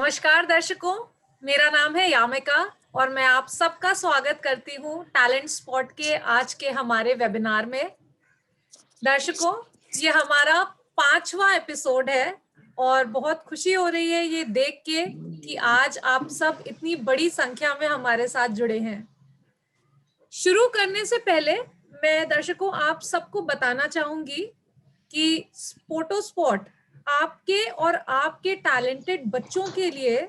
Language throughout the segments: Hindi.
नमस्कार दर्शकों, मेरा नाम है यामिका और मैं आप सबका स्वागत करती हूँ टैलेंट स्पॉट के आज के हमारे वेबिनार में। दर्शकों, ये हमारा 5वां एपिसोड है और बहुत खुशी हो रही है ये देख के कि आज आप सब इतनी बड़ी संख्या में हमारे साथ जुड़े हैं। शुरू करने से पहले मैं दर्शकों आप सबको बताना चाहूंगी कि स्पोटो स्पॉट आपके और आपके टैलेंटेड बच्चों के लिए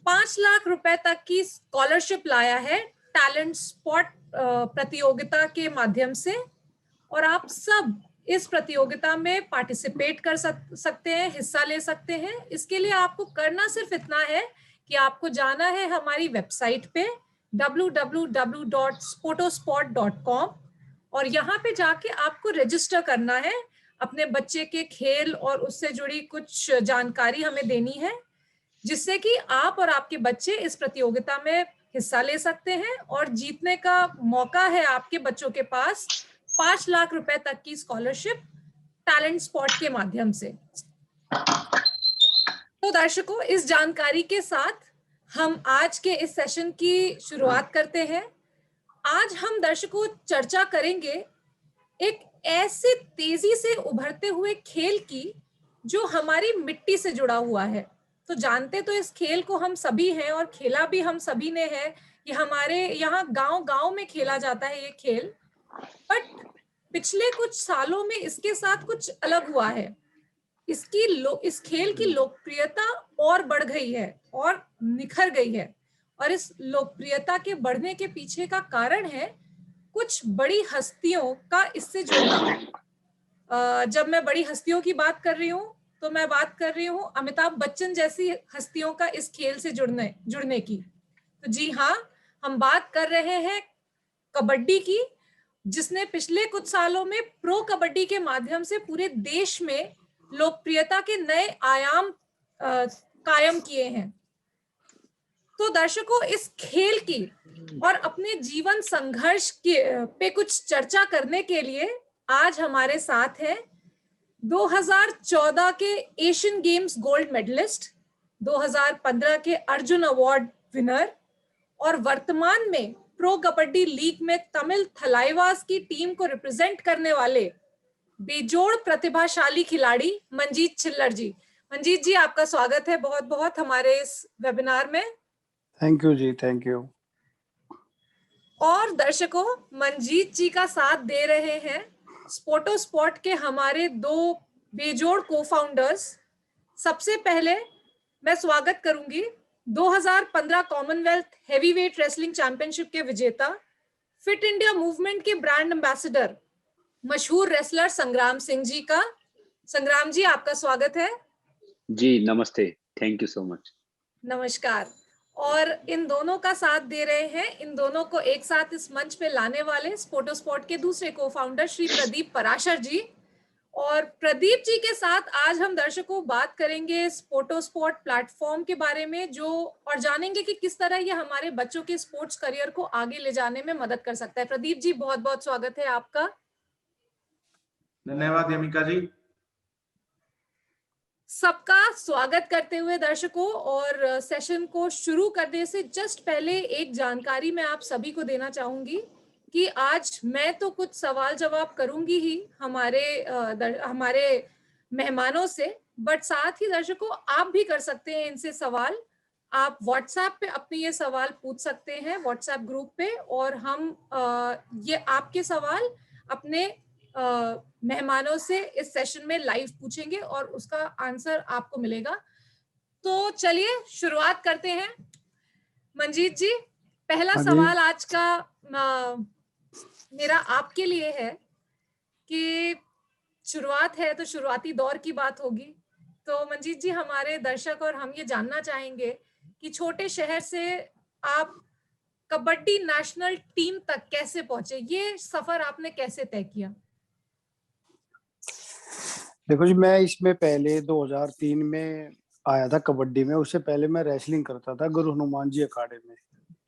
5 लाख रुपए तक की स्कॉलरशिप लाया है टैलेंट स्पॉट प्रतियोगिता के माध्यम से। और आप सब इस प्रतियोगिता में पार्टिसिपेट कर सकते हैं, हिस्सा ले सकते हैं। इसके लिए आपको करना सिर्फ इतना है कि आपको जाना है हमारी वेबसाइट पे www.spotospot.com और यहाँ पे जाके आपको रजिस्टर करना है। अपने बच्चे के खेल और उससे जुड़ी कुछ जानकारी हमें देनी है, जिससे कि आप और आपके बच्चे इस प्रतियोगिता में हिस्सा ले सकते हैं और जीतने का मौका है आपके बच्चों के पास 5 लाख रुपए तक की स्कॉलरशिप टैलेंट स्पॉट के माध्यम से। तो दर्शकों, इस जानकारी के साथ हम आज के इस सेशन की शुरुआत करते हैं। आज हम दर्शकों चर्चा करेंगे एक ऐसे तेजी से उभरते हुए खेल की जो हमारी मिट्टी से जुड़ा हुआ है। तो जानते तो इस खेल को हम सभी हैं और खेला भी हम सभी ने है। ये हमारे यहाँ गांव-गांव में खेला जाता है ये खेल, बट पिछले कुछ सालों में इसके साथ कुछ अलग हुआ है। इस खेल की लोकप्रियता और बढ़ गई है और निखर गई है और इस लोकप्रियता के बढ़ने के पीछे का कारण है कुछ बड़ी हस्तियों का इससे जुड़ना। जब मैं बड़ी हस्तियों की बात कर रही हूँ तो मैं बात कर रही हूँ अमिताभ बच्चन जैसी हस्तियों का इस खेल से जुड़ने की। तो जी हाँ, हम बात कर रहे हैं कबड्डी की, जिसने पिछले कुछ सालों में प्रो कबड्डी के माध्यम से पूरे देश में लोकप्रियता के नए आयाम कायम किए हैं। तो दर्शकों, इस खेल की और अपने जीवन संघर्ष के पे कुछ चर्चा करने के लिए आज हमारे साथ है 2014 के एशियन गेम्स गोल्ड मेडलिस्ट, 2015 के अर्जुन अवार्ड विनर और वर्तमान में प्रो कबड्डी लीग में तमिल थलाइवास की टीम को रिप्रेजेंट करने वाले बेजोड़ प्रतिभाशाली खिलाड़ी मंजीत छिल्लर जी। मंजीत जी, आपका स्वागत है बहुत बहुत हमारे इस वेबिनार में। Thank you ji, thank you. और दर्शकों, मंजीत जी का साथ दे रहे हैं स्पोटो स्पॉट के हमारे 2 बेजोड़ को-फाउंडर्स। सबसे पहले मैं स्वागत करूंगी 2015 कॉमनवेल्थ हेवीवेट रेसलिंग चैंपियनशिप के विजेता, फिट इंडिया मूवमेंट के ब्रांड एम्बेसडर, मशहूर रेसलर संग्राम सिंह जी का। संग्राम जी, आपका स्वागत है। जी नमस्ते, थैंक यू सो मच। नमस्कार। और इन दोनों का साथ दे रहे हैं, इन दोनों को एक साथ इस मंच पे लाने वाले स्पोटो स्पॉट के दूसरे को-फाउंडर श्री प्रदीप पराशर जी। और प्रदीप जी के साथ आज हम दर्शकों बात करेंगे स्पोटो स्पॉट प्लेटफॉर्म के बारे में, जो और जानेंगे कि किस तरह ये हमारे बच्चों के स्पोर्ट्स करियर को आगे ले जाने में मदद कर सकता है। प्रदीप जी, बहुत बहुत स्वागत है आपका। धन्यवाद यमिका जी। सबका स्वागत करते हुए दर्शकों, और सेशन को शुरू करने से जस्ट पहले एक जानकारी मैं आप सभी को देना चाहूंगी कि आज मैं तो कुछ सवाल जवाब करूंगी ही हमारे मेहमानों से, बट साथ ही दर्शकों आप भी कर सकते हैं इनसे सवाल। आप व्हाट्सएप पे अपने ये सवाल पूछ सकते हैं व्हाट्सएप ग्रुप पे, और हम ये आपके सवाल अपने मेहमानों से इस सेशन में लाइव पूछेंगे और उसका आंसर आपको मिलेगा। तो चलिए शुरुआत करते हैं। मंजीत जी, पहला सवाल आज का मेरा आपके लिए है कि शुरुआत है तो शुरुआती दौर की बात होगी। तो मंजीत जी, हमारे दर्शक और हम ये जानना चाहेंगे कि छोटे शहर से आप कबड्डी नेशनल टीम तक कैसे पहुंचे, ये सफर आपने कैसे तय किया? देखो जी, मैं इसमें पहले 2003 में आया था कबड्डी में। उससे पहले मैं रेसलिंग करता था गुरु हनुमान जी अखाड़े में।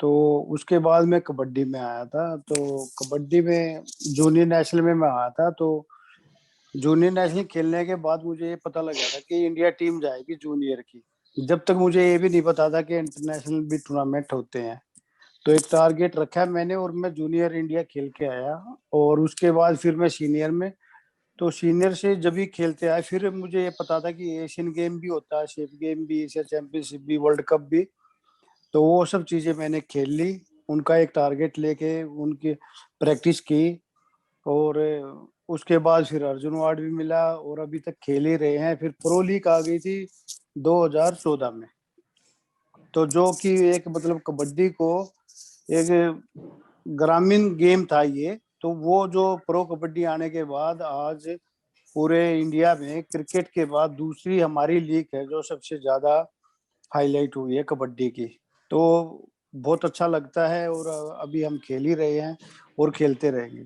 तो उसके बाद मैं कबड्डी में आया था। तो कबड्डी में जूनियर नेशनल में मैं आया था। तो जूनियर नेशनल खेलने के बाद मुझे ये पता लगा था कि इंडिया टीम जाएगी जूनियर की, जब तक मुझे ये भी नहीं पता था कि इंटरनेशनल भी टूर्नामेंट होते हैं, तो एक टारगेट रखा है मैंने और मैं जूनियर इंडिया खेल के आया। और उसके बाद फिर मैं सीनियर में, तो सीनियर से जब भी खेलते आए फिर मुझे ये पता था कि एशियन गेम भी होता है, शेप गेम भी, एशिया चैंपियनशिप भी, वर्ल्ड कप भी। तो वो सब चीजें मैंने खेल ली, उनका एक टारगेट लेके उनकी प्रैक्टिस की। और उसके बाद फिर अर्जुन अवार्ड भी मिला और अभी तक खेल ही रहे हैं। फिर प्रो लीग आ गई थी 2014 में, तो जो कि एक मतलब कबड्डी को एक ग्रामीण गेम था ये। तो वो जो प्रो कबड्डी आने के बाद आज पूरे इंडिया में क्रिकेट के बाद दूसरी हमारी लीग है जो सबसे ज्यादा हाईलाइट हुई है कबड्डी की। तो बहुत अच्छा लगता है और अभी हम खेल ही रहे हैं और खेलते रहेंगे।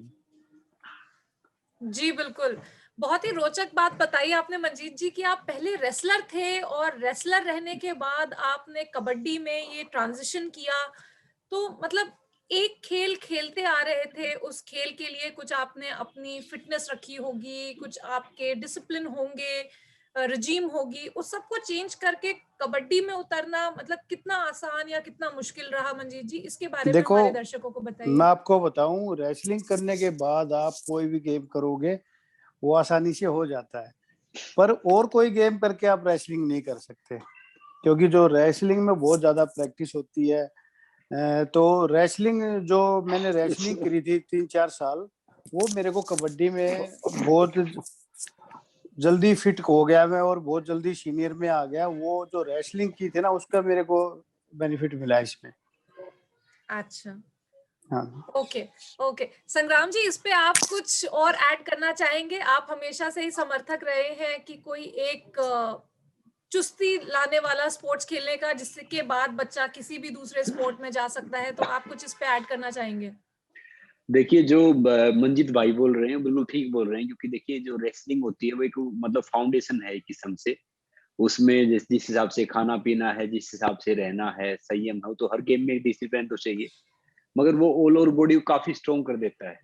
जी बिल्कुल, बहुत ही रोचक बात बताई आपने मंजीत जी कि आप पहले रेसलर थे और रेसलर रहने के बाद आपने कबड्डी में ये ट्रांजिशन किया। तो मतलब एक खेल खेलते आ रहे थे, उस खेल के लिए कुछ आपने अपनी फिटनेस रखी होगी, कुछ आपके डिसिप्लिन होंगे, रजीम होगी, उस सबको चेंज करके कबड्डी में उतरना मतलब कितना आसान या कितना मुश्किल रहा मंजीत जी, इसके बारे में देखो, हमारे दर्शकों को मैं बताइए। आपको बताऊं, रेसलिंग करने के बाद आप कोई भी गेम करोगे वो आसानी से हो जाता है, पर और कोई गेम करके आप रेसलिंग नहीं कर सकते, क्योंकि जो रेसलिंग में बहुत ज्यादा प्रैक्टिस होती है। तो रेसलिंग जो मैंने रेसलिंग करी थी 3-4 साल, वो मेरे को कबड्डी में बहुत जल्दी फिट हो गया मैं और बहुत जल्दी सीनियर में आ गया। वो जो रेसलिंग की थी ना, उसका मेरे को बेनिफिट मिला इसमें। अच्छा, हाँ, ओके, ओके। संग्राम जी, इस पे आप कुछ और ऐड करना चाहेंगे? आप हमेशा से ही समर्थक रहे हैं कि कोई एक चुस्ती लाने वाला स्पोर्ट्स खेलने का, जिसके बाद बच्चा किसी भी दूसरे स्पोर्ट में जा सकता है, तो आप कुछ इस पे ऐड करना चाहेंगे? देखिए, जो मंजीत भाई बोल रहे हैं बिल्कुल ठीक बोल रहे हैं, क्योंकि देखिए जो रेसलिंग होती है वो एक मतलब फाउंडेशन है एक किस्म से। उसमें जिस हिसाब से खाना पीना है, जिस हिसाब से रहना है, संयम है, तो हर गेम में एक डिसिप्लिन तो चाहिए, मगर वो ऑल ओवर बॉडी को काफी स्ट्रॉन्ग कर देता है।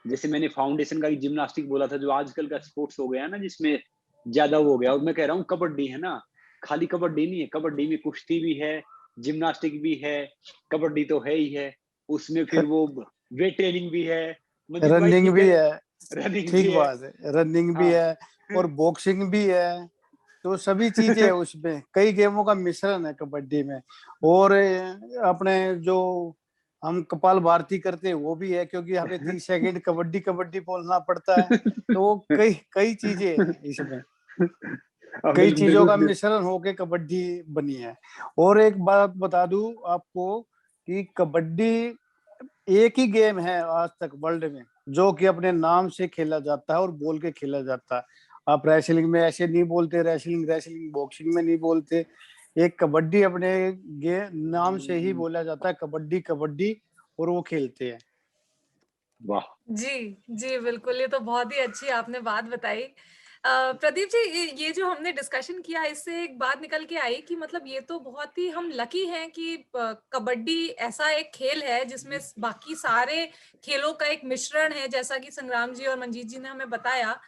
जैसे मैंने फाउंडेशन का एक जिम्नास्टिक बोला था, जो आजकल का स्पोर्ट्स हो गया ना, जिसमें ज्यादा हो गया। और मैं कह रहा हूँ कबड्डी है ना, खाली कबड्डी नहीं है, कबड्डी में कुश्ती भी है, जिम्नास्टिक भी है, कबड्डी तो है ही है, उसमें फिर वो वेट ट्रेनिंग भी है। मंजीत भाई रनिंग ठीक भी है, है। रनिंग भी ठीक है। बात है, रनिंग भी हाँ। है और बॉक्सिंग भी है। तो सभी चीजें है उसमें, कई गेमों का मिश्रण है कबड्डी में। और अपने जो हम कपाल भारती करते हैं वो भी है, क्योंकि हमें 30 सेकंड कबड्डी कबड्डी बोलना पड़ता है। तो कई कई चीजें हैं इसमें, कई बिल्कुल चीजों का बिल्कुल। मिश्रण होके कबड्डी बनी है। और एक बात बता दूं आपको कि कबड्डी एक ही गेम है आज तक वर्ल्ड में जो कि अपने नाम से खेला जाता है और बोल के खेला जाता है। आप रेसलिंग में ऐसे नहीं बोलते, रेसलिंग रेसलिंग, बॉक्सिंग में नहीं बोलते। एक कबड्डी अपने नाम से ही बोला जाता है, कबड्डी कबड्डी, और वो खेलते हैं। वाह। जी, जी, बिल्कुल, ये तो बहुत ही अच्छी आपने बात बताई। प्रदीप जी, ये जो हमने डिस्कशन किया, इससे एक बात निकल के आई कि मतलब ये तो बहुत ही हम लकी हैं कि कबड्डी ऐसा एक खेल है जिसमें बाकी सारे खेलों का एक मिश्रण है, जैसा कि संग्राम जी और मंजीत जी ने हमें बताया।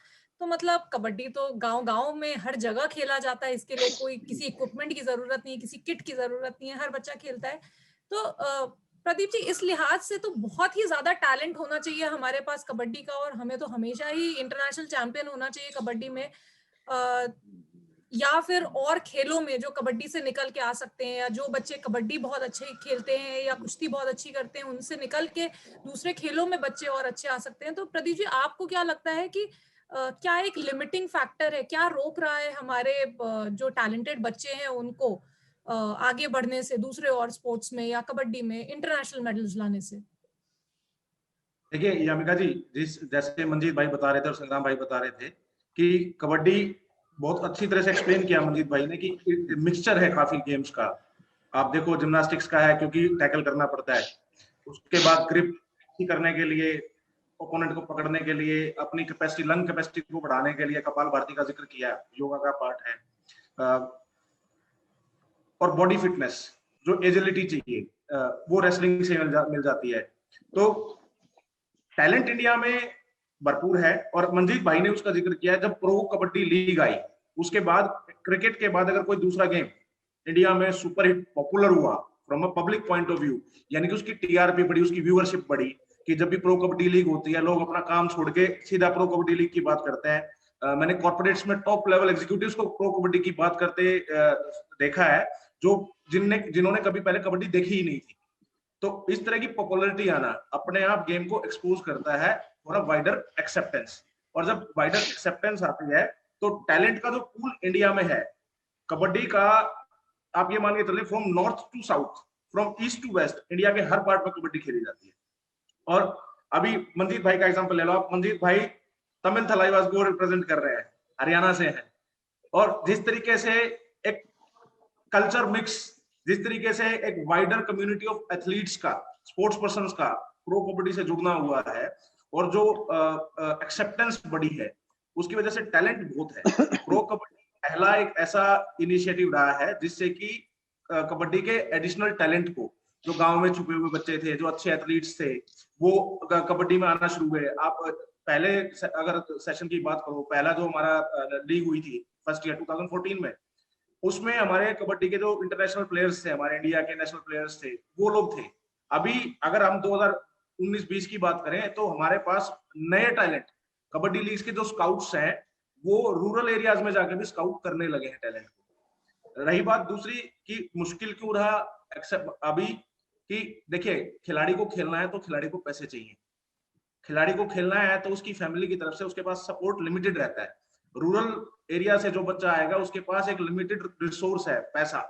तो मतलब कबड्डी तो गाँव-गाँव में हर जगह खेला जाता है, इसके लिए कोई किसी इक्विपमेंट की ज़रूरत नहीं है, किसी किट की ज़रूरत नहीं है, हर बच्चा खेलता है। तो प्रदीप जी, इस लिहाज से तो बहुत ही ज्यादा टैलेंट होना चाहिए हमारे पास कबड्डी का, और हमें तो हमेशा ही इंटरनेशनल चैंपियन होना चाहिए कबड्डी में, अ, या फिर और खेलों में जो कबड्डी से निकल के आ सकते हैं, या जो बच्चे कबड्डी बहुत अच्छे खेलते हैं या कुश्ती बहुत अच्छी करते हैं, उनसे निकल के दूसरे खेलों में बच्चे और अच्छे आ सकते हैं। तो प्रदीप जी, आपको क्या लगता है कि क्या एक लिमिटिंग फैक्टर है, क्या रोक रहा है हमारे जो टैलेंटेड बच्चे हैं उनको आगे बढ़ने से दूसरे और स्पोर्ट्स में या कबड्डी में इंटरनेशनल मेडल्स लाने से? देखिए यामिका जी, जिस जैसे मंजीत भाई बता रहे थे और संग्राम भाई बता रहे थे कि कबड्डी बहुत अच्छी तरह से एक्सप्लेन किया मंजीत भाई ने कि मिक्सचर है काफी गेम्स का। आप देखो जिम्नास्टिक्स का है क्योंकि टैकल करना पड़ता है, उसके बाद ग्रिप करने के लिए, ओपोनेंट को पकड़ने के लिए, अपनी कैपेसिटी, लंग कैपेसिटी को बढ़ाने के लिए कपाल भारती का जिक्र किया, योगा का पार्ट है। और बॉडी फिटनेस, जो एजिलिटी चाहिए, वो रेसलिंग से मिल जाती है। तो टैलेंट इंडिया में भरपूर है। और मंजीत भाई ने उसका जिक्र किया है, जब प्रो कबड्डी लीग आई उसके बाद क्रिकेट के बाद अगर कोई दूसरा गेम इंडिया में सुपरहिट पॉपुलर हुआ from a public point of view, यानी कि उसकी टीआरपी बढ़ी, उसकी व्यूअरशिप बढ़ी, कि जब भी प्रो कबड्डी लीग होती है लोग अपना काम छोड़ के सीधा प्रो कबड्डी लीग की बात करते हैं। मैंने कॉर्पोरेट्स में टॉप लेवल एग्जीक्यूटिव्स को प्रो कबड्डी की बात करते देखा है, जो जिन्होंने कभी पहले कबड्डी देखी ही नहीं थी। तो इस तरह की पॉपुलैरिटी आना अपने आप गेम को एक्सपोज करता है फॉर अ वाइडर एक्सेप्टेंस, और जब वाइडर एक्सेप्टेंस आती है तो टैलेंट का जो पूल इंडिया में है कबड्डी का, आप ये मान के चलिए from north to south, from east to west, India के हर पार्ट में कबड्डी खेली जाती है। और अभी मंजीत भाई का एग्जांपल ले लो आप, मंजीत भाई तमिल थलाइवास को रिप्रेजेंट कर रहे हैं, हरियाणा से हैं, और जिस तरीके से एक कल्चर मिक्स, जिस तरीके से एक वाइडर कम्युनिटी ऑफ एथलीट्स का, स्पोर्ट्स पर्संस का प्रो कबड्डी से जुड़ना हुआ है, और जो एक्सेप्टेंस बढ़ी है, उसकी वजह से टैलेंट बहुत है। प्रो कबड्डी पहला एक ऐसा इनिशिएटिव रहा है जिससे कि कबड्डी के एडिशनल टैलेंट को, जो गांव में छुपे हुए बच्चे थे, जो अच्छे एथलीट्स थे, वो कबड्डी में आना शुरू हुए। आप पहले अगर सेशन की बात करो, पहला जो हमारा लीग हुई थी फर्स्ट ईयर 2014 में, उसमें हमारे कबड्डी के जो इंटरनेशनल प्लेयर्स थे, हमारे इंडिया के नेशनल प्लेयर्स थे, वो लोग थे। अभी अगर हम 2019-20 की बात करें तो हमारे पास नए टैलेंट कबड्डी लीग के जो स्काउट्स हैं वो रूरल एरियाज में जाकर भी स्काउट करने लगे हैं टैलेंट को। रही बात दूसरी कि मुश्किल क्यों रहा एक्सेप्ट अभी, कि देखिए खिलाड़ी को खेलना है तो खिलाड़ी को पैसे चाहिए, खिलाड़ी को खेलना है तो उसकी फैमिली की तरफ से उसके पास सपोर्ट लिमिटेड रहता है। रूरल एरिया से जो बच्चा आएगा उसके पास एक लिमिटेड रिसोर्स है, पैसा।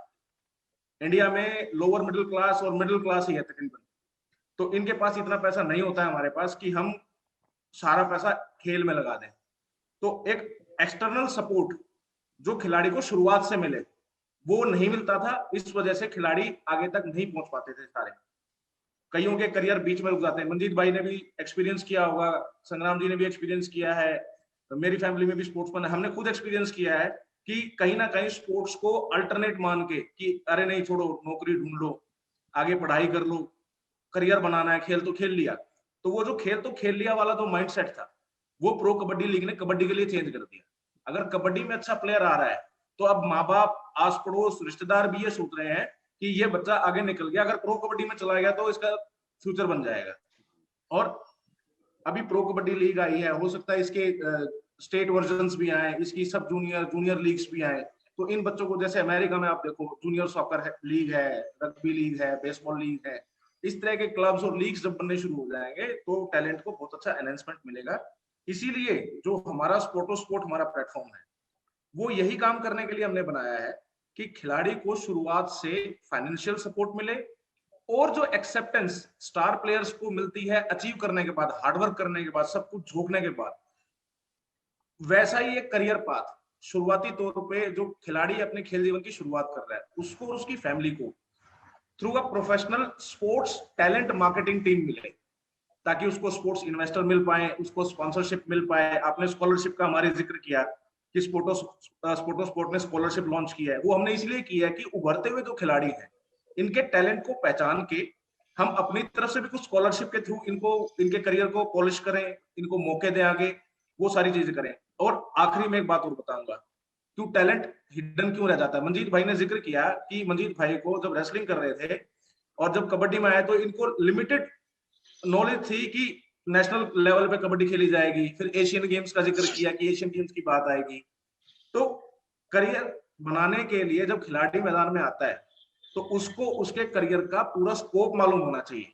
इंडिया में लोअर मिडिल क्लास और मिडिल क्लास ही है तकरीबन, तो इनके पास इतना पैसा नहीं होता है हमारे पास कि हम सारा पैसा खेल में लगा दें। तो एक एक्सटर्नल सपोर्ट जो खिलाड़ी को शुरुआत से मिले वो नहीं मिलता था, इस वजह से खिलाड़ी आगे तक नहीं पहुंच पाते थे सारे। कईयों के करियर बीच में रुक जाते हैं। मंजीत भाई ने भी एक्सपीरियंस किया होगा, संग्राम जी ने भी एक्सपीरियंस किया है, तो मेरी फैमिली में भी स्पोर्ट्समैन है, हमने खुद एक्सपीरियंस किया है कि कहीं ना कहीं स्पोर्ट्स को अल्टरनेट मान के कि अरे नहीं छोड़ो, नौकरी ढूंढ लो, आगे पढ़ाई कर लो, करियर बनाना है, खेल तो खेल लिया। तो वो जो खेल तो खेल लिया वाला जो माइंडसेट था वो प्रो कबड्डी लीग ने कबड्डी के लिए चेंज कर दिया। अगर कबड्डी में अच्छा प्लेयर आ रहा है तो अब माँ बाप, आस पड़ोस, रिश्तेदार भी ये सोच रहे हैं कि ये बच्चा आगे निकल गया, अगर प्रो कबड्डी में चला गया तो इसका फ्यूचर बन जाएगा। और अभी प्रो कबड्डी लीग आई है, हो सकता है इसके स्टेट वर्जन्स भी आए, इसकी सब जूनियर लीग्स भी आए। तो इन बच्चों को, जैसे अमेरिका में आप देखो जूनियर सॉकर लीग है, रग्बी लीग है, बेसबॉल लीग है, इस तरह के क्लब्स और लीग्स जब बनने शुरू हो जाएंगे तो टैलेंट को बहुत अच्छा एनहांसमेंट मिलेगा। इसीलिए जो हमारा स्पोर्ट हमारा प्लेटफॉर्म है वो यही काम करने के लिए हमने बनाया है कि खिलाड़ी को शुरुआत से फाइनेंशियल सपोर्ट मिले, और जो एक्सेप्टेंस स्टार प्लेयर्स को मिलती है अचीव करने के बाद, हार्डवर्क करने के बाद, सब कुछ झोंकने के बाद, वैसा ही एक करियर पाथ शुरुआती तौर पे जो खिलाड़ी अपने खेल जीवन की शुरुआत कर रहा है उसको और उसकी फैमिली को through a professional sports talent marketing team मिले, ताकि उसको स्पोर्ट्स इन्वेस्टर मिल पाए, उसको स्पॉन्सरशिप मिल पाए। आपने स्कॉलरशिप का हमारे जिक्र किया कि स्पोर्ट ने स्कॉलरशिप लॉन्च किया है, वो हमने इसलिए किया है कि उभरते हुए जो खिलाड़ी हैं इनके टैलेंट को पहचान के हम अपनी तरफ से भी कुछ स्कॉलरशिप के थ्रू इनके करियर को पॉलिश करें, इनको मौके दें आगे, वो सारी चीजें करें। और आखिरी में एक बात और बताऊंगा, क्यों टैलेंट हिडन क्यों रह जाता है। मंजीत भाई ने जिक्र किया कि मंजीत भाई को जब रेसलिंग कर रहे थे और जब कबड्डी में आए तो इनको लिमिटेड नॉलेज थी कि नेशनल लेवल पे कबड्डी खेली जाएगी, फिर एशियन गेम्स का जिक्र किया कि एशियन गेम्स की बात आएगी। तो करियर बनाने के लिए जब खिलाड़ी मैदान में आता है तो उसको उसके करियर का पूरा स्कोप मालूम होना चाहिए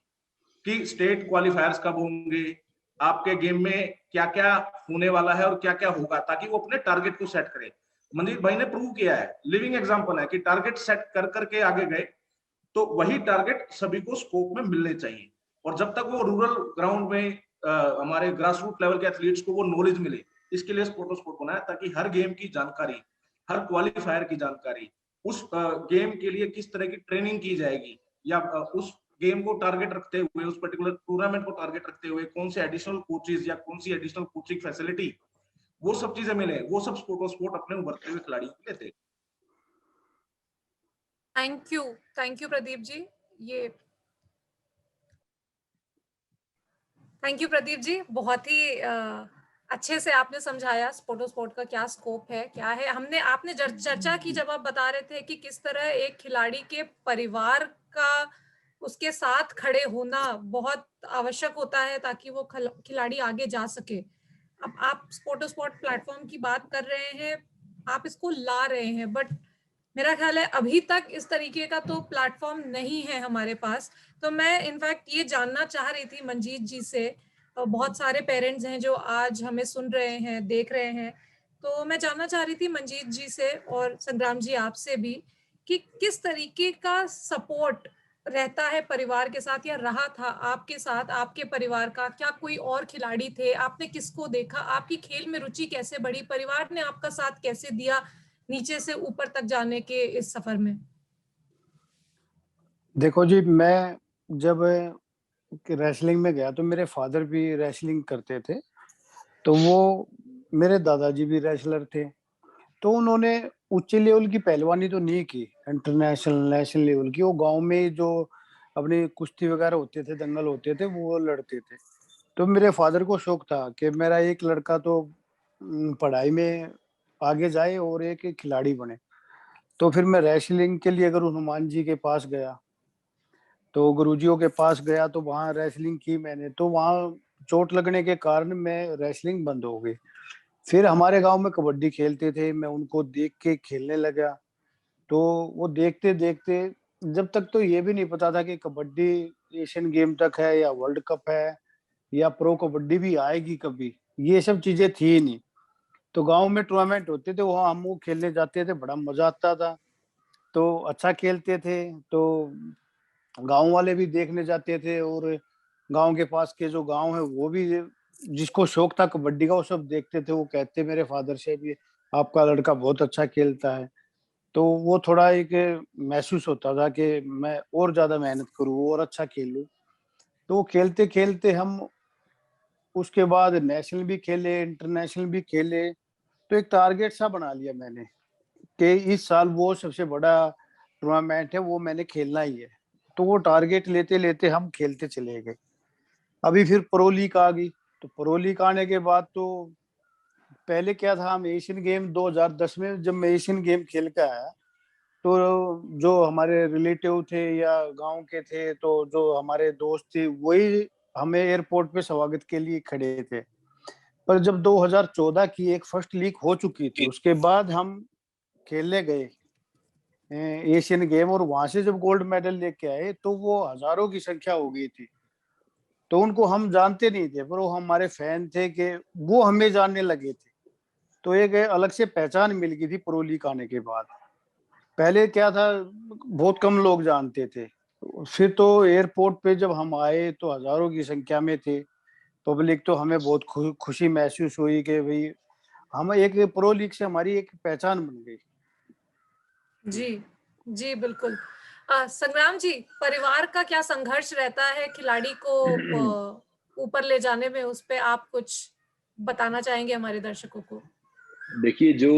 कि स्टेट क्वालिफायर्स कब होंगे, आपके गेम में क्या क्या होने वाला है और क्या क्या होगा, ताकि वो अपने टारगेट को सेट करे। मंजीत भाई ने प्रूव किया है, लिविंग एग्जांपल है कि टारगेट सेट कर करके आगे गए, तो वही टारगेट सभी को स्कोप में मिलने चाहिए। और जब तक वो रूरल ग्राउंड में हमारे ग्रास रूट लेवल के एथलीट्स को वो नॉलेज मिले, इसके लिए स्पोर्ट बनाया ताकि हर गेम की जानकारी, हर क्वालिफायर की जानकारी, उस गेम के लिए किस तरह की ट्रेनिंग की जाएगी, या उस गेम को टारगेट रखते हुए, उस पर्टिकुलर टूर्नामेंट को टारगेट रखते हुए कौन से एडिशनल कोचेज या कौन सी एडिशनल कोचिंग फैसिलिटी, वो सब चीजें मिले, वो सब स्पोर्ट अपने उभरते हुए खिलाड़ियों को लेते। Thank you Pradeep ji. ये थैंक यू प्रदीप जी, बहुत ही अच्छे से आपने समझाया स्पोर्ट का क्या स्कोप है, क्या है। आपने चर्चा की जब आप बता रहे थे कि किस तरह एक खिलाड़ी के परिवार का उसके साथ खड़े होना बहुत आवश्यक होता है ताकि वो खिलाड़ी आगे जा सके। अब आप स्पोर्ट प्लेटफॉर्म की बात कर रहे हैं, आप इसको ला रहे हैं, बट मेरा ख्याल है अभी तक इस तरीके का तो प्लेटफॉर्म नहीं है हमारे पास। तो मैं इनफैक्ट ये जानना चाह रही थी मंजीत जी से, बहुत सारे पेरेंट्स हैं जो आज हमें सुन रहे हैं, देख रहे हैं, तो मैं जानना चाह रही थी मंजीत जी से और संग्राम जी आपसे भी कि किस तरीके का सपोर्ट रहता है परिवार के साथ या रहा था आपके साथ, आपके परिवार का। क्या कोई और खिलाड़ी थे, आपने किसको देखा, आपकी खेल में रुचि कैसे बढ़ी, परिवार ने आपका साथ कैसे दिया नीचे से ऊपर तक जाने के इस सफर में? देखो जी, मैं जब रेसलिंग में गया तो मेरे फादर भी रेसलिंग करते थे, तो वो मेरे दादाजी भी रेसलर थे। तो उन्होंने उच्च लेवल की पहलवानी तो नहीं की, इंटरनेशनल, नेशनल लेवल की। वो गाँव में जो अपनी कुश्ती वगैरह होते थे, दंगल होते थे, वो लड़ते थे। तो मेरे फादर को शौक था कि मेरा एक लड़का तो पढ़ाई में आगे जाए और एक खिलाड़ी बने। तो फिर मैं रेसलिंग के लिए गुरु हनुमान जी के पास गया। तो गुरुजियों के पास गया तो वहाँ रेसलिंग की मैंने, तो वहाँ चोट लगने के कारण मैं रेसलिंग बंद हो गई। फिर हमारे गाँव में कबड्डी खेलते थे, मैं उनको देख के खेलने लगा। तो वो देखते-देखते जब तक तो ये भी नहीं पता था कि कबड्डी एशियन गेम तक है या वर्ल्ड कप है या प्रो कबड्डी भी आएगी कभी, ये सब चीज़ें थी ही नहीं। तो गाँव में टूर्नामेंट होते थे, वहाँ हम वो खेलने जाते थे, बड़ा मज़ा आता था। तो अच्छा खेलते थे, तो गाँव वाले भी देखने जाते थे और गाँव के पास के जो गाँव है वो भी जिसको शौक था कबड्डी का वो सब देखते थे। वो कहते मेरे फादर से भी आपका लड़का बहुत अच्छा खेलता है। तो वो थोड़ा एक महसूस होता था कि मैं और ज़्यादा मेहनत करूँ और अच्छा खेलूँ। तो खेलते-खेलते हम उसके बाद नेशनल भी खेले, इंटरनेशनल भी खेले। तो एक टारगेट सा बना लिया मैंने कि इस साल वो सबसे बड़ा टूर्नामेंट है, वो मैंने खेलना ही है। तो वो टारगेट लेते-लेते हम खेलते चले गए। अभी फिर प्रो लीग आ गई, तो प्रो लीग आने के बाद तो पहले क्या था, हम एशियन गेम 2010 में जब मैं एशियन गेम खेल के आया, तो जो हमारे रिलेटिव थे या गाँव के थे, तो जो हमारे दोस्त थे, वही हमें एयरपोर्ट पे स्वागत के लिए खड़े थे। पर जब 2014 की एक फर्स्ट लीग हो चुकी थी, उसके बाद हम खेलने गए एशियन गेम और वहाँ से जब गोल्ड मेडल लेके आए, तो वो हज़ारों की संख्या हो गई थी। तो उनको हम जानते नहीं थे, पर वो हमारे फैन थे कि वो हमें जानने लगे थे। तो एक अलग से पहचान मिल गई थी प्रो लीग आने के बाद। पहले क्या था, बहुत कम लोग जानते थे। फिर तो एयरपोर्ट पे जब हम आए तो हज़ारों की संख्या में थे। पब्लिक तो हमें बहुत खुशी महसूस हुई कि भई हम एक प्रो लीग से हमारी एक पहचान बन गई। जी, जी, बिल्कुल। संग्राम जी, परिवार का क्या संघर्ष रहता है खिलाड़ी को ऊपर ले जाने में, उस पे आप कुछ बताना चाहेंगे हमारे दर्शकों को? देखिए, जो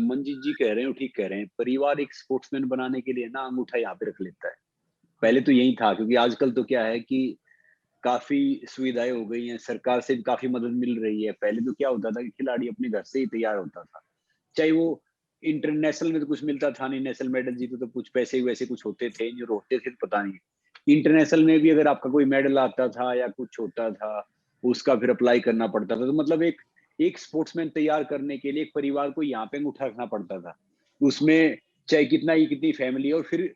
मंजीत जी कह रहे हैं वो ठीक कह रहे हैं। परिवार एक स्पोर्ट्समैन बनाने के लिए ना अंगूठा यहाँ पे रख लेता है। पहले तो यही था, क्योंकि आजकल तो क्या है कि काफी सुविधाएं हो गई हैं, सरकार से भी काफी मदद मिल रही है। पहले तो क्या होता था कि खिलाड़ी अपने घर से ही तैयार होता था, चाहे वो इंटरनेशनल में तो कुछ मिलता था नहीं, नेशनल मेडल जीते तो कुछ पैसे वैसे कुछ होते थे, जो होते थे तो पता नहीं। इंटरनेशनल में भी अगर आपका कोई मेडल आता था या कुछ होता था, उसका फिर अप्लाई करना पड़ता था। तो मतलब एक एक स्पोर्ट्समैन तैयार करने के लिए एक परिवार को यहाँ पे अंगूठा रखना पड़ता था। उसमें चाहे कितनी फैमिली हो, और फिर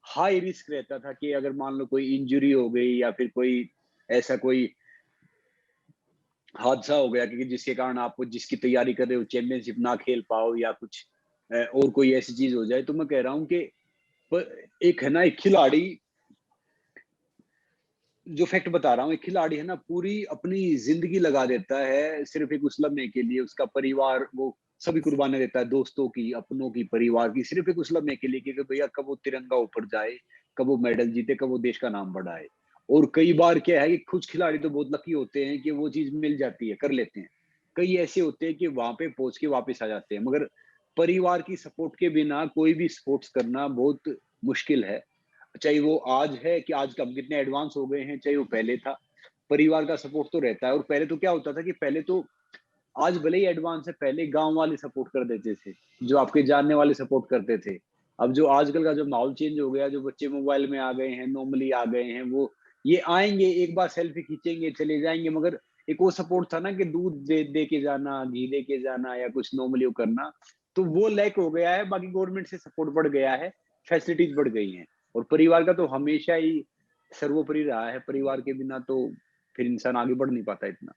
हाई रिस्क रहता था कि अगर मान लो कोई इंजरी हो गई या फिर कोई ऐसा कोई हादसा हो गया कि जिसके कारण आप जिसकी तैयारी कर रहे हो चैंपियनशिप ना खेल पाओ, या कुछ और कोई ऐसी चीज हो जाए। तो मैं कह रहा हूँ कि एक है ना, एक खिलाड़ी, जो फैक्ट बता रहा हूँ, एक खिलाड़ी है ना पूरी अपनी जिंदगी लगा देता है सिर्फ एक उस लम्हे के लिए। उसका परिवार वो सभी कुर्बानी देता है, दोस्तों की, अपनों की, परिवार की, सिर्फ एक उस लम्हे के लिए कि भैया कब वो तिरंगा ऊपर जाए, कब वो मेडल जीते, कब वो देश का नाम बढ़ाए। और कई बार क्या है कि कुछ खिलाड़ी तो बहुत लकी होते हैं कि वो चीज मिल जाती है, कर लेते हैं। कई ऐसे होते हैं कि वहां पे पहुंच के वापस आ जाते हैं, मगर परिवार की सपोर्ट के बिना कोई भी स्पोर्ट्स करना बहुत मुश्किल है। चाहे वो आज है कि आज हम कितने एडवांस हो गए हैं, चाहे वो पहले था, परिवार का सपोर्ट तो रहता है। और पहले तो क्या होता था कि पहले तो आज भले ही एडवांस है, पहले गांव वाले सपोर्ट कर देते थे, जो आपके जानने वाले सपोर्ट करते थे। अब जो आजकल का जो माहौल चेंज हो गया, जो बच्चे मोबाइल में आ गए हैं, नॉर्मली आ गए हैं, वो ये आएंगे, एक बार सेल्फी खींचेंगे, चले जाएंगे, मगर एक वो सपोर्ट था ना कि दूध दे के जाना, घी दे के जाना, या कुछ नॉर्मली वो करना, तो वो लैक हो गया है। बाकी गवर्नमेंट से सपोर्ट बढ़ गया है, फैसिलिटीज बढ़ गई हैं, और परिवार का तो हमेशा ही सर्वोपरि रहा है। परिवार के बिना तो फिर इंसान आगे बढ़ नहीं पाता इतना।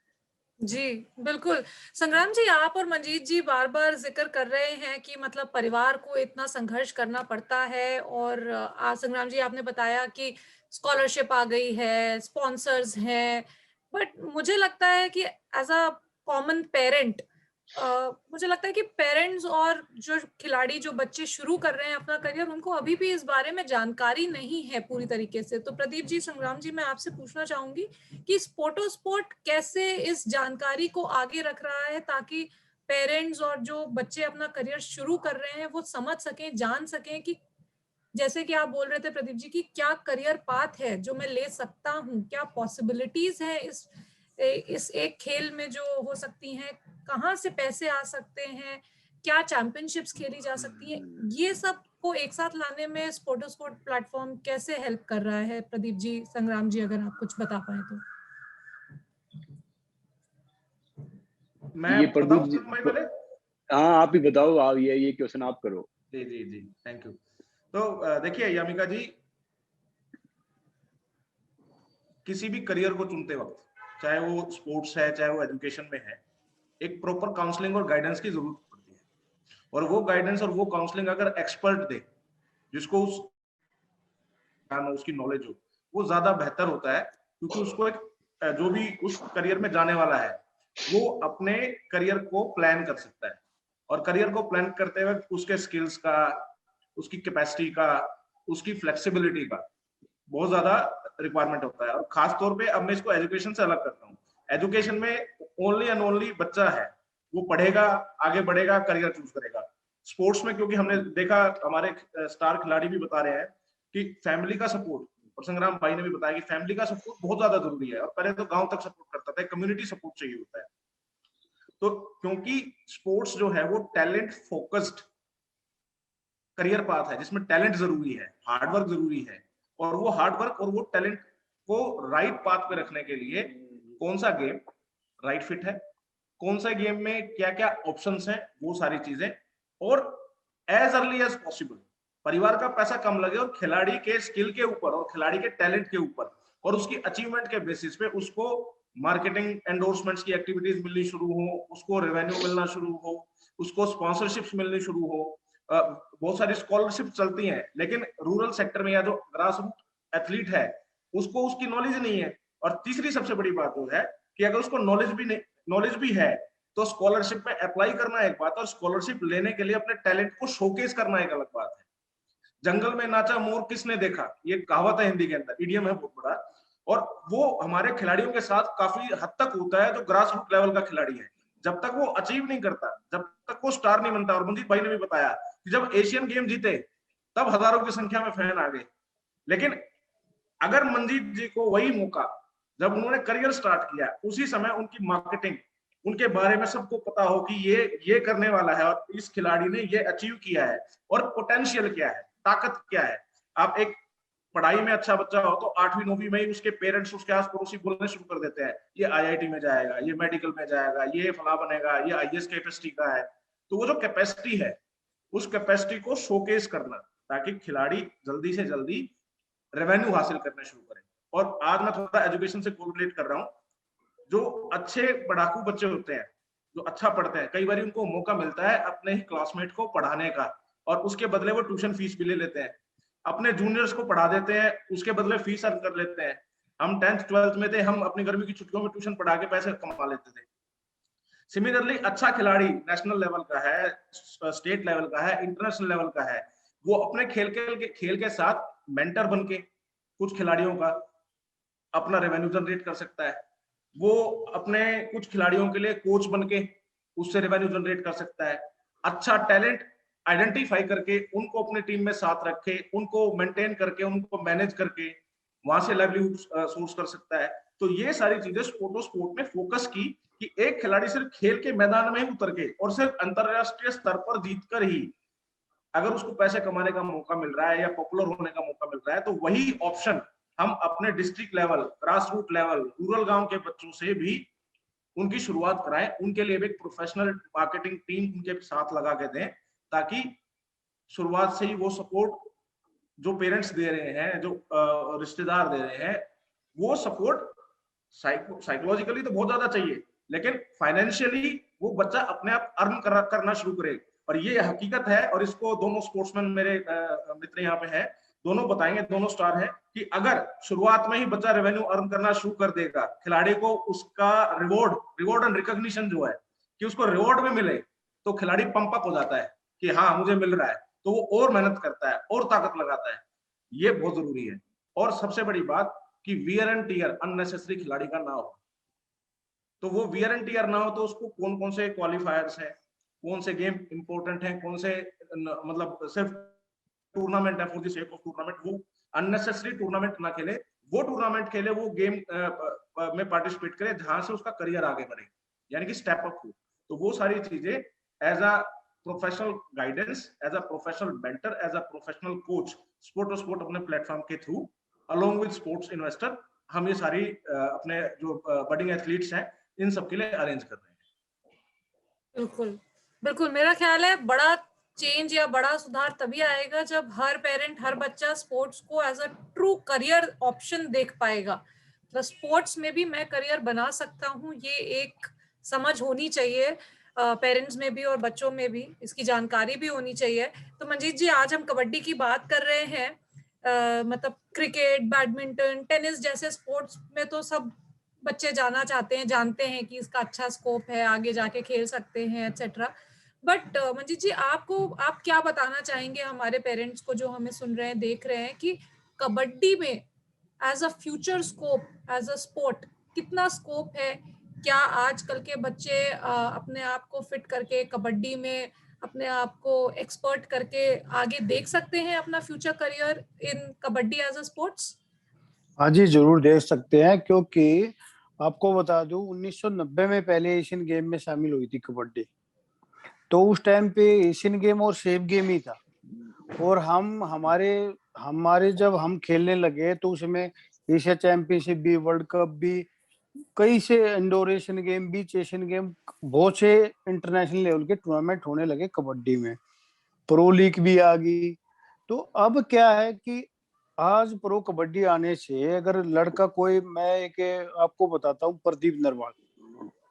जी, बिल्कुल। संग्राम जी, आप और मंजीत जी बार-बार ज़िक्र कर रहे हैं कि मतलब परिवार को इतना संघर्ष करना पड़ता है, और संग्राम जी आपने बताया कि स्कॉलरशिप आ गई है, स्पॉन्सर्स हैं, बट मुझे लगता है कि एज़ अ कॉमन पेरेंट, मुझे लगता है कि पेरेंट्स और जो खिलाड़ी, जो बच्चे शुरू कर रहे हैं अपना करियर, उनको अभी भी इस बारे में जानकारी नहीं है पूरी तरीके से। तो प्रदीप जी, संग्राम जी, मैं आपसे पूछना चाहूंगी कि स्पोर्टो स्पोर्ट कैसे इस जानकारी को आगे रख रहा है, ताकि पेरेंट्स और जो बच्चे अपना करियर शुरू कर रहे हैं वो समझ सकें, जान सकें कि जैसे कि आप बोल रहे थे प्रदीप जी, कि क्या करियर पाथ है जो मैं ले सकता हूँ, क्या पॉसिबिलिटीज है इस एक खेल में जो हो सकती हैं, कहाँ से पैसे आ सकते हैं, क्या चैंपियनशिप्स खेली जा सकती है, ये सब को एक साथ लाने में स्पोर्टो स्पोर्ट प्लेटफॉर्म कैसे हेल्प कर रहा है? प्रदीप जी, संग्राम जी, अगर आप कुछ बता पाए तो। मैं ये बताऊं प्रदीप जी, भाई पहले? हाँ आप ही बताओ, आप ये क्वेश्चन आप करो। जी जी जी, थैंक यू। तो देखिए यामिका जी, किसी भी करियर को चुनते वक्त, चाहे वो स्पोर्ट्स है चाहे वो एजुकेशन में है, एक प्रॉपर काउंसलिंग और गाइडेंस की जरूरत पड़ती है। और वो गाइडेंस और वो काउंसलिंग अगर एक्सपर्ट दे, जिसको उसकी नॉलेज हो, वो ज्यादा बेहतर होता है। क्योंकि उसको एक जो भी उस करियर में जाने वाला है, वो अपने करियर को प्लान कर सकता है। और करियर को प्लान करते वक्त उसके स्किल्स का, उसकी कैपेसिटी का, उसकी फ्लेक्सिबिलिटी का बहुत ज्यादा रिक्वायरमेंट होता है। और खास तौर पे अब मैं इसको एजुकेशन से अलग करता हूँ। एजुकेशन में ओनली एंड ओनली बच्चा है, वो पढ़ेगा, आगे बढ़ेगा, करियर चूज करेगा। स्पोर्ट्स में क्योंकि हमने देखा, हमारे स्टार खिलाड़ी भी बता रहे हैं कि फैमिली का सपोर्ट, और संग्राम भाई ने भी बताया कि फैमिली का सपोर्ट बहुत ज्यादा जरूरी है। और पहले तो गांव तक सपोर्ट करता था, कम्युनिटी सपोर्ट चाहिए होता है। तो क्योंकि स्पोर्ट्स जो है वो टैलेंट फोकस्ड करियर पाथ है, जिसमें टैलेंट जरूरी है, हार्डवर्क जरूरी है। और वो हार्डवर्क और वो टैलेंट को राइट पाथ पे रखने के लिए कौन सा गेम राइट फिट है, कौन सा गेम में क्या क्या ऑप्शंस हैं, वो सारी चीजें, और एज अर्ली एज पॉसिबल परिवार का पैसा कम लगे और खिलाड़ी के स्किल के ऊपर और खिलाड़ी के टैलेंट के ऊपर और उसकी अचीवमेंट के बेसिस पे उसको मार्केटिंग एंडोर्समेंट्स की एक्टिविटीज मिलनी शुरू हो, उसको रेवेन्यू मिलना शुरू हो, उसको स्पॉन्सरशिप्स मिलनी शुरू हो। बहुत सारी स्कॉलरशिप चलती हैं, लेकिन रूरल सेक्टर में या जो ग्रास रूट एथलीट है उसको उसकी नॉलेज नहीं है। और तीसरी सबसे बड़ी बात वो है कि अगर उसको नॉलेज भी है तो स्कॉलरशिप में अप्लाई करना एक बात, और स्कॉलरशिप लेने के लिए अपने टैलेंट को शोकेस करना एक अलग बात है। जंगल में नाचा मोर किसने देखा, ये कहावत है हिंदी के अंदर, इडियम है बहुत बड़ा। और वो हमारे खिलाड़ियों के साथ काफी हद तक होता है जो ग्रास रूट लेवल का खिलाड़ी है। जब तक वो अचीव नहीं करता, जब तक वो स्टार नहीं बनता, और मंजीत भाई ने भी बताया कि जब एशियन गेम जीते तब हजारों की संख्या में फैन आ गए। लेकिन अगर मंजीत जी को वही मौका जब उन्होंने करियर स्टार्ट किया, उसी समय उनकी मार्केटिंग, उनके बारे में सबको पता हो कि ये करने वाला है और इस खिलाड़ी ने ये अचीव किया है और पोटेंशियल क्या है, ताकत क्या है। आप एक पढ़ाई में अच्छा बच्चा हो तो 8वीं 9वीं में ही उसके पेरेंट्स, उसके आस पड़ोसी बोलने शुरू कर देते हैं, ये आईआईटी में जाएगा, ये मेडिकल में जाएगा, ये फला बनेगा, ये आईएएस कैपेसिटी का है। तो वो जो कैपेसिटी है, उस कैपेसिटी को शोकेस करना, ताकि खिलाड़ी जल्दी से जल्दी रेवेन्यू हासिल करने शुरू करें। और आज मैं थोड़ा एजुकेशन से कोरिलेट कर रहा हूँ। जो अच्छे पढ़ाकू बच्चे होते हैं, जो अच्छा पढ़ते हैं, कई बार उनको मौका मिलता है अपने ही क्लासमेट को पढ़ाने का, और उसके बदले वो ट्यूशन फीस भी ले लेते हैं, अपने जूनियर्स को पढ़ा देते हैं, उसके बदले फीस अर्न कर लेते हैं। हम 10th 12th में थे, हम अपनी गर्मी की छुट्टियों में ट्यूशन पढ़ा के पैसे कमा लेते थे। सिमिलरली अच्छा खिलाड़ी नेशनल लेवल का है, स्टेट लेवल का है, इंटरनेशनल लेवल का है, वो अपने खेल के साथ मेंटर बन के कुछ खिलाड़ियों का अपना रेवेन्यू जनरेट कर सकता है। वो अपने कुछ खिलाड़ियों के लिए कोच बन के उससे रेवेन्यू जनरेट कर सकता है। अच्छा टैलेंट आइडेंटिफाई करके उनको अपनी टीम में साथ रखे, उनको मेंटेन करके, उनको मैनेज करके वहां से लाइवलीहुड सोर्स कर सकता है। तो ये सारी चीजें स्पोर्ट में फोकस की कि कि एक खिलाड़ी सिर्फ खेल के मैदान में ही उतर के और सिर्फ अंतरराष्ट्रीय स्तर पर जीतकर ही अगर उसको पैसे कमाने का मौका मिल रहा है या पॉपुलर होने का मौका मिल रहा है, तो वही ऑप्शन हम अपने district level, grass root level, rural गांव के बच्चों से भी उनकी शुरुआत कराएं, उनके लिए भी एक प्रोफेशनल मार्केटिंग टीम उनके साथ लगा के दें, ताकि शुरुआत से ही वो सपोर्ट जो पेरेंट्स दे रहे हैं, जो रिश्तेदार दे रहे हैं, वो सपोर्ट साइकोलॉजिकली तो बहुत ज्यादा चाहिए, लेकिन फाइनेंशियली वो बच्चा अपने आप अर्न करना शुरू करे। और ये हकीकत है, और इसको दोनों स्पोर्ट्समैन मेरे मित्र यहाँ पे हैं, दोनों बताएंगे, दोनों स्टार हैं, कि अगर शुरुआत में ही बच्चा रेवेन्यू अर्न करना शुरू कर देगा, खिलाड़ी को उसका रिवॉर्ड एंड रिकॉग्निशन जो है कि उसको रिवॉर्ड में मिले, तो खिलाड़ी पंप अप हो जाता है कि हाँ मुझे मिल रहा है, तो वो और मेहनत करता है और ताकत लगाता है। ये बहुत जरूरी है। और सबसे बड़ी बात कि वियर एंड टियर अननेसेसरी खिलाड़ी का ना हो। तो वो वियर एंड टियर ना हो तो उसको कौन कौन से क्वालिफायर्स है, कौन से गेम इंपॉर्टेंट है, कौन से मतलब सिर्फ टूर्नामेंट है for the sake of tournament, वो अननेसेसरी टूर्नामेंट ना खेले, वो टूर्नामेंट खेले, वो गेम में पार्टिसिपेट करे जहां से उसका करियर आगे बढ़े, यानी कि स्टेप अप हो। तो वो सारी चीजें as a professional guidance, as a professional mentor, as a professional coach, sport अपने प्लेटफॉर्म के through along with sports investor हम ये सारी अपने जो बडिंग एथलीट्स हैं इन सब के लिए अरेंज कर रहे हैं। बिल्कुल बिल्कुल, मेरा ख्याल है बड़ा चेंज या बड़ा सुधार तभी आएगा जब हर पेरेंट, हर बच्चा स्पोर्ट्स को as a true career option देख पाएगा। तो स्पोर्ट्स में भी मैं करियर बना सकता हूँ, ये एक समझ होनी चाहिए पेरेंट्स में भी और बच्चों में भी, इसकी जानकारी भी होनी चाहिए। तो मंजीत जी, आज हम कबड्डी की बात कर रहे हैं, मतलब क्रिकेट, बैडमिंटन, टेनिस जैसे स्पोर्ट्स में तो सब बच्चे जाना चाहते हैं, जानते हैं कि इसका अच्छा स्कोप है, आगे जाके खेल सकते हैं एटसेट्रा। बट मंजीत जी, आप क्या बताना चाहेंगे हमारे पेरेंट्स को जो हमें सुन रहे हैं, देख रहे हैं, कि कबड्डी में as a future scope, as a sport कितना स्कोप है? क्या आजकल के बच्चे अपने आप को फिट करके कबड्डी में अपने आप को एक्सपर्ट करके आगे देख सकते हैं अपना future career in kabaddi as a sports? हाँ जी, जरूर देख सकते हैं, क्योंकि आपको बता दूं 1990 में पहले एशियन गेम में शामिल हुई थी कबड्डी। तो उस टाइम पे एशियन गेम और सेफ गेम ही था, और हमारे जब हम खेलने लगे तो उसमें एशिया चैंपियनशिप भी, वर्ल्ड कप भी, कई से इंडोर एशियन गेम, बीच एशियन गेम, बहुत से इंटरनेशनल लेवल के टूर्नामेंट होने लगे कबड्डी में। प्रो लीग भी आ गई। तो अब क्या है कि आज प्रो कबड्डी आने से अगर लड़का कोई, मैं एक आपको बताता हूँ,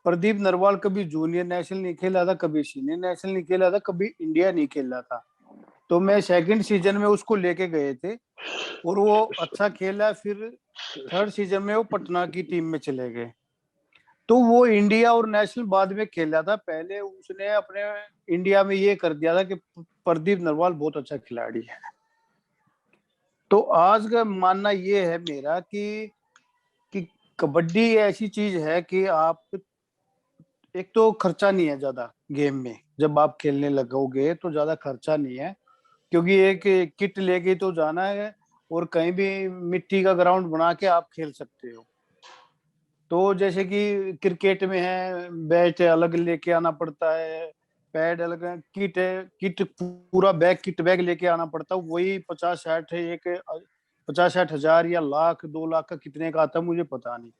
प्रदीप नरवाल कभी जूनियर नेशनल नहीं खेला था, कभी सीनियर नेशनल नहीं खेला था, कभी इंडिया नहीं खेला था। तो मैं सेकंड सीजन में उसको लेके गए थे और वो अच्छा खेला। फिर थर्ड सीजन में वो पटना की टीम में चले गए। तो वो इंडिया और नेशनल बाद में खेला था। पहले उसने अपने इंडिया में ये कर दिया था कि प्रदीप नरवाल बहुत अच्छा खिलाड़ी है। तो आज का मानना ये है मेरा कि कबड्डी ऐसी चीज है कि आप, एक तो खर्चा नहीं है ज्यादा गेम में, जब आप खेलने लगोगे तो ज्यादा खर्चा नहीं है, क्योंकि एक किट लेके तो जाना है और कहीं भी मिट्टी का ग्राउंड बना के आप खेल सकते हो। तो जैसे कि क्रिकेट में है, बैट अलग लेके आना पड़ता है, पैड अलग, किट पूरा बैग, किट बैग लेके आना पड़ता है। वही 50-60 हजार या लाख 2 लाख का कितने का आता है मुझे पता नहीं।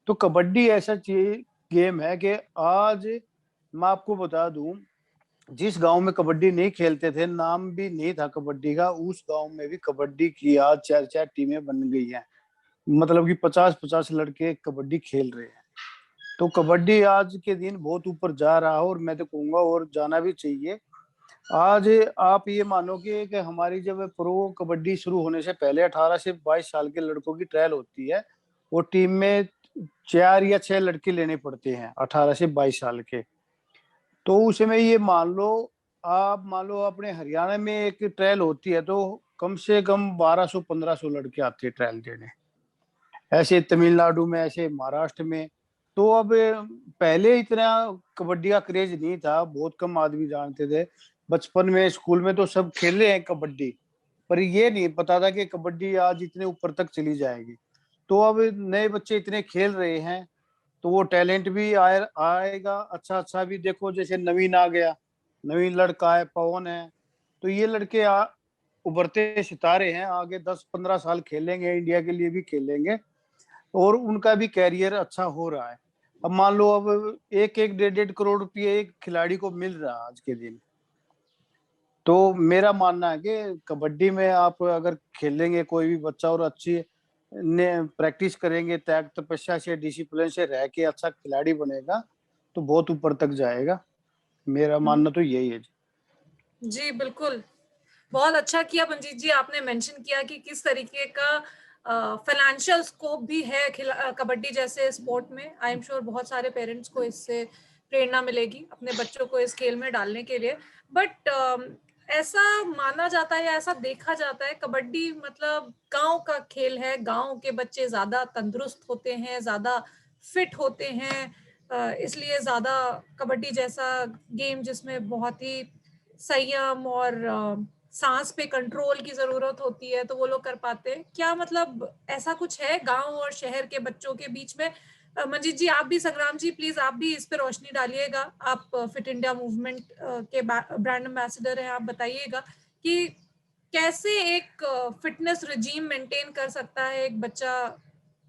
तो कबड्डी ऐसा चीज गेम है कि आज मैं आपको बता दूं, जिस गांव में कबड्डी नहीं खेलते थे, नाम भी नहीं था कबड्डी का, उस गांव में भी कबड्डी की आज 4-4 टीमें बन गई हैं। मतलब कि 50-50 लड़के कबड्डी खेल रहे हैं। तो कबड्डी आज के दिन बहुत ऊपर जा रहा है, और मैं तो कहूंगा और जाना भी चाहिए। आज आप ये मानोगे कि हमारी जब प्रो कबड्डी शुरू होने से पहले 18 से 22 साल के लड़कों की ट्रायल होती है, वो टीम में 4 या 6 लड़के लेने पड़ते हैं 18 से 22 साल के। तो उसमें ये मान लो अपने हरियाणा में एक ट्रायल होती है तो कम से कम 1200-1500 लड़के आते हैं ट्रायल देने। ऐसे तमिलनाडु में, ऐसे महाराष्ट्र में। तो अब पहले इतना कबड्डी का क्रेज नहीं था, बहुत कम आदमी जानते थे। बचपन में स्कूल में तो सब खेले हैं कबड्डी, पर ये नहीं पता था कि कबड्डी आज इतने ऊपर तक चली जाएगी। तो अब नए बच्चे इतने खेल रहे हैं, तो वो टैलेंट भी आएगा अच्छा अच्छा भी। देखो जैसे नवीन आ गया, नवीन लड़का है, पवन है, तो ये लड़के उभरते सितारे हैं, आगे 10-15 साल खेलेंगे, इंडिया के लिए भी खेलेंगे और उनका भी कैरियर अच्छा हो रहा है। अब मान लो अब 1-1 1.5 करोड़ रुपये एक खिलाड़ी को मिल रहा है आज के दिन। तो मेरा मानना है कि कबड्डी में आप अगर खेलेंगे कोई भी बच्चा और अच्छी ने प्रैक्टिस करेंगे, त्याग तपस्या से, डिसिप्लिन से रह के अच्छा खिलाड़ी बनेगा तो बहुत ऊपर तक जाएगा। मेरा मानना तो यही है जी। जी बिल्कुल, बहुत अच्छा किया मंजीत जी, आपने मेंशन किया कि किस तरीके का फाइनेंशियल स्कोप भी है कबड्डी जैसे स्पोर्ट में। आई एम श्योर बहुत सारे पेरेंट्स को इससे प्रेरणा मिलेगी अपने बच्चों को इस खेल में डालने के लिए। बट ऐसा माना जाता है या ऐसा देखा जाता है कबड्डी मतलब गांव का खेल है, गांव के बच्चे ज्यादा तंदुरुस्त होते हैं, ज्यादा फिट होते हैं, इसलिए ज्यादा कबड्डी जैसा गेम जिसमें बहुत ही संयम और सांस पे कंट्रोल की जरूरत होती है तो वो लोग कर पाते हैं। क्या मतलब ऐसा कुछ है गांव और शहर के बच्चों के बीच में? मंजीत जी आप भी, संग्राम जी प्लीज आप भी इस पे रोशनी डालिएगा, आप फिट इंडिया मूवमेंट के ब्रांड एम्बेसडर हैं, आप बताइएगा कि कैसे एक फिटनेस रिजीम मेंटेन कर सकता है एक बच्चा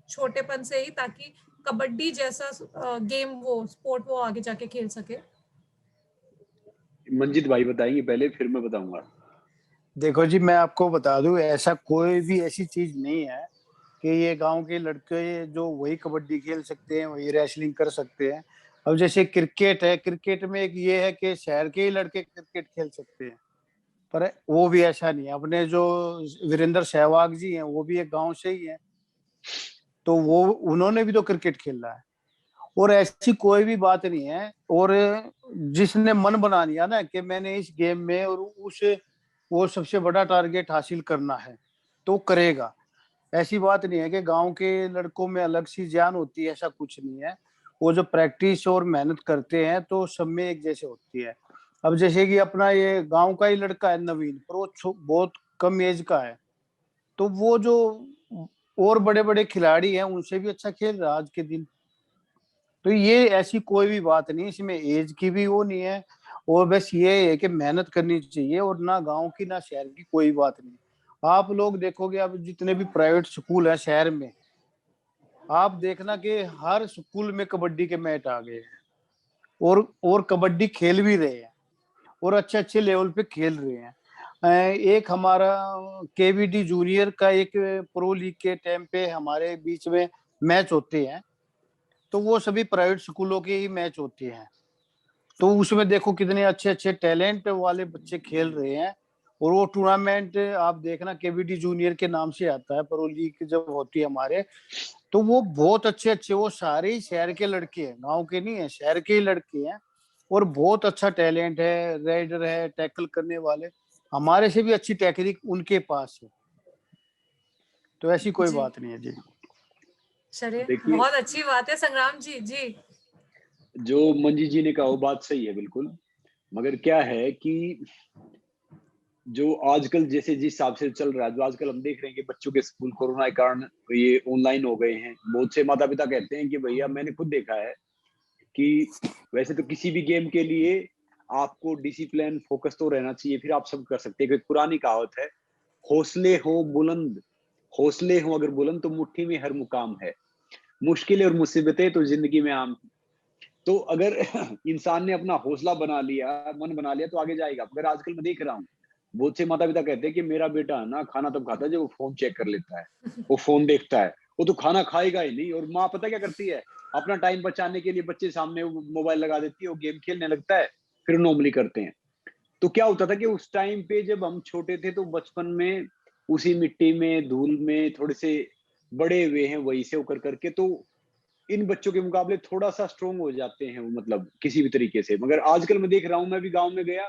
छोटेपन से ही, ताकि कबड्डी जैसा गेम वो स्पोर्ट वो आगे जाके खेल सके। मंजित भाई बताएंगे पहले, फिर मैं बताऊंगा। देखो जी, मैं आपको बता दूं, ऐसा कोई भी ऐसी चीज नहीं है कि ये गांव के लड़के जो वही कबड्डी खेल सकते हैं, वही रेसलिंग कर सकते हैं। अब जैसे क्रिकेट है, क्रिकेट में एक ये है कि शहर के ही लड़के क्रिकेट खेल सकते हैं, पर वो भी ऐसा नहीं है। अपने जो वीरेंद्र सहवाग जी हैं वो भी एक गांव से ही हैं, तो वो उन्होंने भी तो क्रिकेट खेला है। और ऐसी कोई भी बात नहीं है। और जिसने मन बना लिया ना कि मैंने इस गेम में और उस वो सबसे बड़ा टारगेट हासिल करना है तो करेगा। ऐसी बात नहीं है कि गांव के लड़कों में अलग सी जान होती है, ऐसा कुछ नहीं है। वो जो प्रैक्टिस और मेहनत करते हैं तो सब में एक जैसे होती है। अब जैसे कि अपना ये गांव का ही लड़का है नवीन, पर वो बहुत कम एज का है, तो वो जो और बड़े बड़े खिलाड़ी हैं उनसे भी अच्छा खेल रहा है आज के दिन। तो ये ऐसी कोई भी बात नहीं, इसमें एज की भी वो नहीं है। और बस ये है कि मेहनत करनी चाहिए, और ना गांव की ना शहर की कोई बात नहीं। आप लोग देखोगे, अब जितने भी प्राइवेट स्कूल है शहर में, आप देखना कि हर स्कूल में कबड्डी के मैच आ गए हैं, और कबड्डी खेल भी रहे हैं, और अच्छे अच्छे लेवल पे खेल रहे हैं। एक हमारा केवीडी जूनियर का एक प्रो लीग के टाइम पे हमारे बीच में मैच होते हैं, तो वो सभी प्राइवेट स्कूलों के ही मैच होते हैं। तो उसमें देखो कितने अच्छे अच्छे टैलेंट वाले बच्चे खेल रहे हैं। और वो टूर्नामेंट आप देखना केवीडी जूनियर के नाम से आता है, प्रो लीग जब होती है हमारे, तो वो बहुत अच्छे अच्छे, वो सारे ही शहर के लड़के हैं, गांव के नहीं है, शहर के ही लड़के हैं। और बहुत अच्छा टैलेंट है, राइडर है, टैकल करने वाले, हमारे से भी अच्छी टेक्निक उनके पास है। तो ऐसी कोई जी बात नहीं है जी। चलिए, देखिए, बहुत अच्छी बात है संग्राम जी। जी जो मंजीत जी ने कहा वो बात सही है बिल्कुल। मगर क्या है कि जो आजकल जैसे जिस हिसाब से चल रहा है, जो आजकल हम देख रहे हैं कि बच्चों के स्कूल कोरोना के कारण ये ऑनलाइन हो गए हैं। बहुत से माता पिता कहते हैं कि भैया, मैंने खुद देखा है कि वैसे तो किसी भी गेम के लिए आपको डिसिप्लिन फोकस तो रहना चाहिए, फिर आप सब कर सकते हैं। क्योंकि पुरानी कहावत है, हौसले हो बुलंद, हौसले हो अगर बुलंद तो मुट्ठी में हर मुकाम है। मुश्किलें और मुसीबतें तो जिंदगी में आम। तो अगर इंसान ने अपना हौसला बना लिया, मन बना लिया, तो आगे जाएगा। अगर आजकल मैं देख रहा हूँ, बहुत से माता पिता कहते हैं कि मेरा बेटा ना खाना तब खाता है जब वो फोन चेक कर लेता है, वो फोन देखता है, वो तो खाना खाएगा ही नहीं। और माँ पता क्या करती है, अपना टाइम बचाने के लिए बच्चे सामने मोबाइल लगा देती है, वो गेम खेलने लगता है, फिर नॉर्मली करते हैं। तो क्या होता था कि उस टाइम पे जब हम छोटे थे तो बचपन में उसी मिट्टी में धूल में थोड़े से बड़े हुए हैं, वही से होकर करके, तो इन बच्चों के मुकाबले थोड़ा सा स्ट्रोंग हो जाते हैं वो, मतलब किसी भी तरीके से। मगर आजकल मैं देख रहा हूँ, मैं भी गांव में गया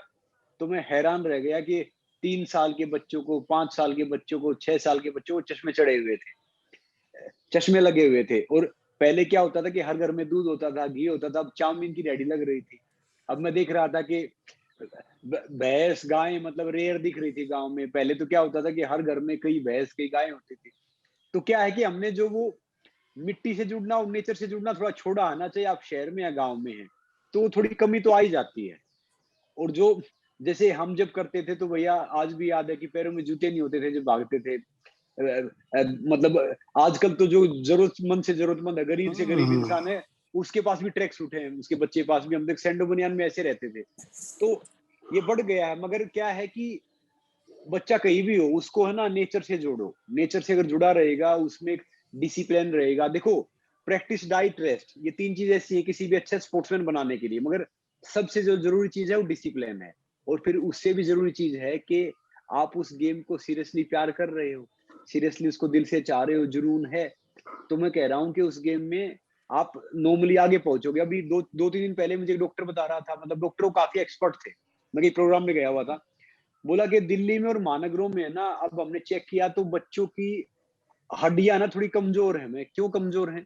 तो मैं हैरान रह गया कि 3 साल के बच्चों को, 5 साल के बच्चों को, 6 साल के बच्चों को चश्मे चढ़े हुए थे, चश्मे लगे हुए थे। और पहले क्या होता था कि हर घर में दूध होता था, घी होता था, अब चाउमीन की रेडी लग रही थी। अब मैं देख रहा था कि भैंस गाय मतलब रेयर दिख रही थी गांव में। पहले तो क्या होता था कि हर घर में कई भैंस कई गाय होती थी। तो क्या है कि हमने जो वो मिट्टी से जुड़ना और नेचर से जुड़ना थोड़ा छोड़ा आना चाहिए, आप शहर में या गांव में हैं तो थोड़ी कमी तो आ ही जाती है। और जो जैसे हम जब करते थे तो भैया आज भी याद है कि पैरों में जूते नहीं होते थे जब भागते थे। मतलब आजकल तो जो जरूरतमंद से जरूरतमंद है, गरीब से गरीब इंसान है, उसके पास भी ट्रैक सूट है, उसके बच्चे पास भी, हम देख सैंडो बनियान में ऐसे रहते थे। तो ये बढ़ गया है, मगर क्या है कि बच्चा कहीं भी हो उसको है ना नेचर से जोड़ो। नेचर से अगर जुड़ा रहेगा, उसमें एक डिसिप्लिन रहेगा। देखो प्रैक्टिस, डाइट, रेस्ट, ये 3 चीज ऐसी है किसी भी अच्छे स्पोर्ट्समैन बनाने के लिए, मगर सबसे जो जरूरी चीज है वो डिसिप्लिन है। और फिर उससे भी जरूरी चीज है कि आप उस गेम को सीरियसली प्यार कर रहे हो, सीरियसली उसको दिल से चाह रहे हो, जुनून है। तो मैं कह रहा हूँ कि उस गेम में आप नॉर्मली आगे पहुंचोगे। अभी 2-3 दिन पहले मुझे एक डॉक्टर बता रहा था, मतलब डॉक्टर काफी एक्सपर्ट थे, मैं कहीं प्रोग्राम में गया हुआ था, बोला कि दिल्ली में और महानगरों में है ना, अब हमने चेक किया तो बच्चों की हड्डियां ना थोड़ी कमजोर है। मैं क्यों कमजोर है,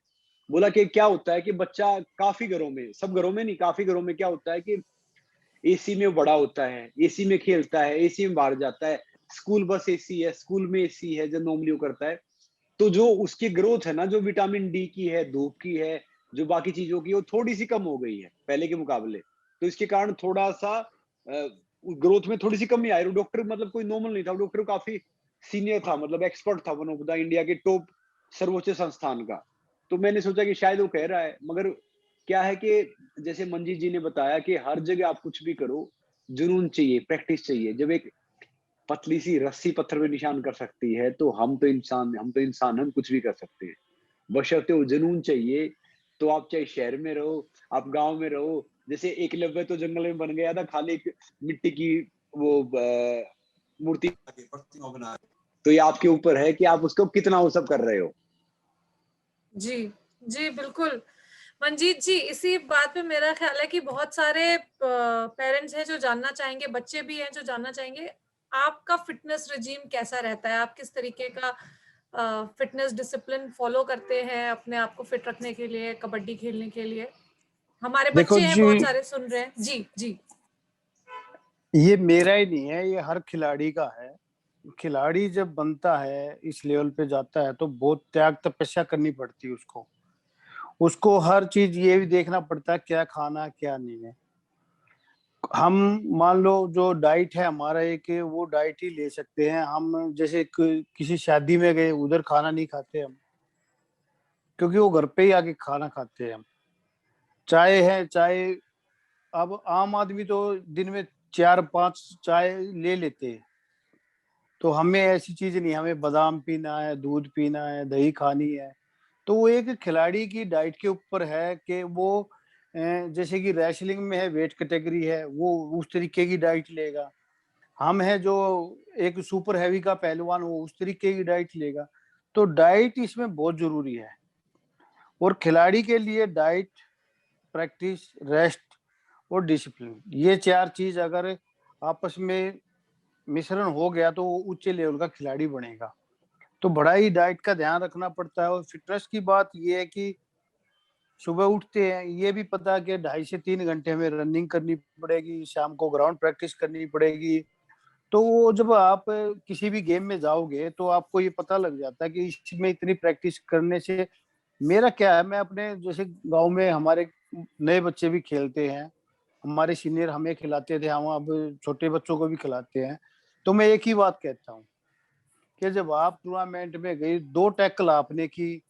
बोला कि क्या होता है कि बच्चा काफी घरों में, सब घरों में नहीं, काफी घरों में क्या होता है कि एसी में बड़ा होता है, एसी में खेलता है, एसी में बाहर जाता है, स्कूल बस एसी है, स्कूल में एसी है, जो नॉर्मली वो करता है। तो जो उसकी ग्रोथ है ना, जो विटामिन डी की है, धूप की है, जो बाकी चीजों की, वो थोड़ी सी कम हो गई है पहले के मुकाबले। तो इसके कारण थोड़ा सा ग्रोथ में थोड़ी सी कमी आई। डॉक्टर मतलब कोई नॉर्मल नहीं था, डॉक्टर काफी सीनियर था, मतलब एक्सपर्ट था, वन ऑफ द इंडिया के टॉप सर्वोच्च संस्थान का। तो मैंने सोचा कि शायद वो कह रहा है, मगर क्या है कि जैसे मंजीत जी ने बताया कि हर जगह आप कुछ भी करो, जुनून चाहिए, प्रैक्टिस चाहिए। जब एक पतली सी रस्सी पत्थर पे निशान कर सकती है, तो हम तो इंसान, हम कुछ भी कर सकते हैं, बशर्ते वो जुनून चाहिए। तो आप चाहे शहर में रहो, आप गांव में रहो, जैसे एकलव्य तो जंगल में बन गया था, खाली एक मिट्टी की वो मूर्ति, प्रतिमा बना रहे। तो ये आपके ऊपर है कि आप उसको कितना वो सब कर रहे हो। जी जी बिल्कुल। मंजीत जी, इसी बात पे मेरा ख्याल है कि बहुत सारे पेरेंट्स हैं जो जानना चाहेंगे, बच्चे भी हैं जो जानना चाहेंगे, आपका फिटनेस रिजीम कैसा रहता है? आप किस तरीके का फिटनेस डिसिप्लिन फॉलो करते हैं अपने आप को फिट रखने के लिए, कबड्डी खेलने के लिए? हमारे देखो बच्चे हैं, जी, बहुत सारे सुन रहे हैं। जी जी ये मेरा ही नहीं है, ये हर खिलाड़ी का है। खिलाड़ी जब बनता है, इस लेवल पे जाता है, तो बहुत त्याग तपस्या करनी पड़ती है उसको। उसको हर चीज ये भी देखना पड़ता है क्या खाना क्या नहीं है। हम मान लो जो डाइट है हमारा, एक वो डाइट ही ले सकते हैं हम। जैसे किसी शादी में गए, उधर खाना नहीं खाते हम, क्योंकि वो घर पे ही आके खाना खाते हैं हम। चाय है, चाय अब आम आदमी तो दिन में 4-5 चाय ले लेते हैं। तो हमें ऐसी चीज नहीं, हमें बादाम पीना है, दूध पीना है, दही खानी है। तो वो एक खिलाड़ी की डाइट के ऊपर है कि वो जैसे कि रेसलिंग में है, वेट कैटेगरी है, वो उस तरीके की डाइट लेगा। हम है जो एक सुपर हैवी का पहलवान, वो उस तरीके की डाइट लेगा। तो डाइट इसमें बहुत जरूरी है। और खिलाड़ी के लिए डाइट, प्रैक्टिस, रेस्ट और डिसिप्लिन, ये 4 चीज अगर आपस में मिश्रण हो गया तो वो उच्च लेवल का खिलाड़ी बनेगा। तो बड़ा ही डाइट का ध्यान रखना पड़ता है। और फिटनेस की बात ये है कि सुबह उठते हैं, ये भी पता है कि 2.5 से 3 घंटे हमें रनिंग करनी पड़ेगी, शाम को ग्राउंड प्रैक्टिस करनी पड़ेगी। तो वो जब आप किसी भी गेम में जाओगे तो आपको ये पता लग जाता है कि इसमें इतनी प्रैक्टिस करने से मेरा क्या है। मैं अपने जैसे गांव में हमारे नए बच्चे भी खेलते हैं, हमारे सीनियर हमें खिलाते थे, हम अब छोटे बच्चों को भी खिलाते हैं। तो मैं एक ही बात कहता हूँ कि जब आप टूर्नामेंट में गए, 2 टैकल आपने की,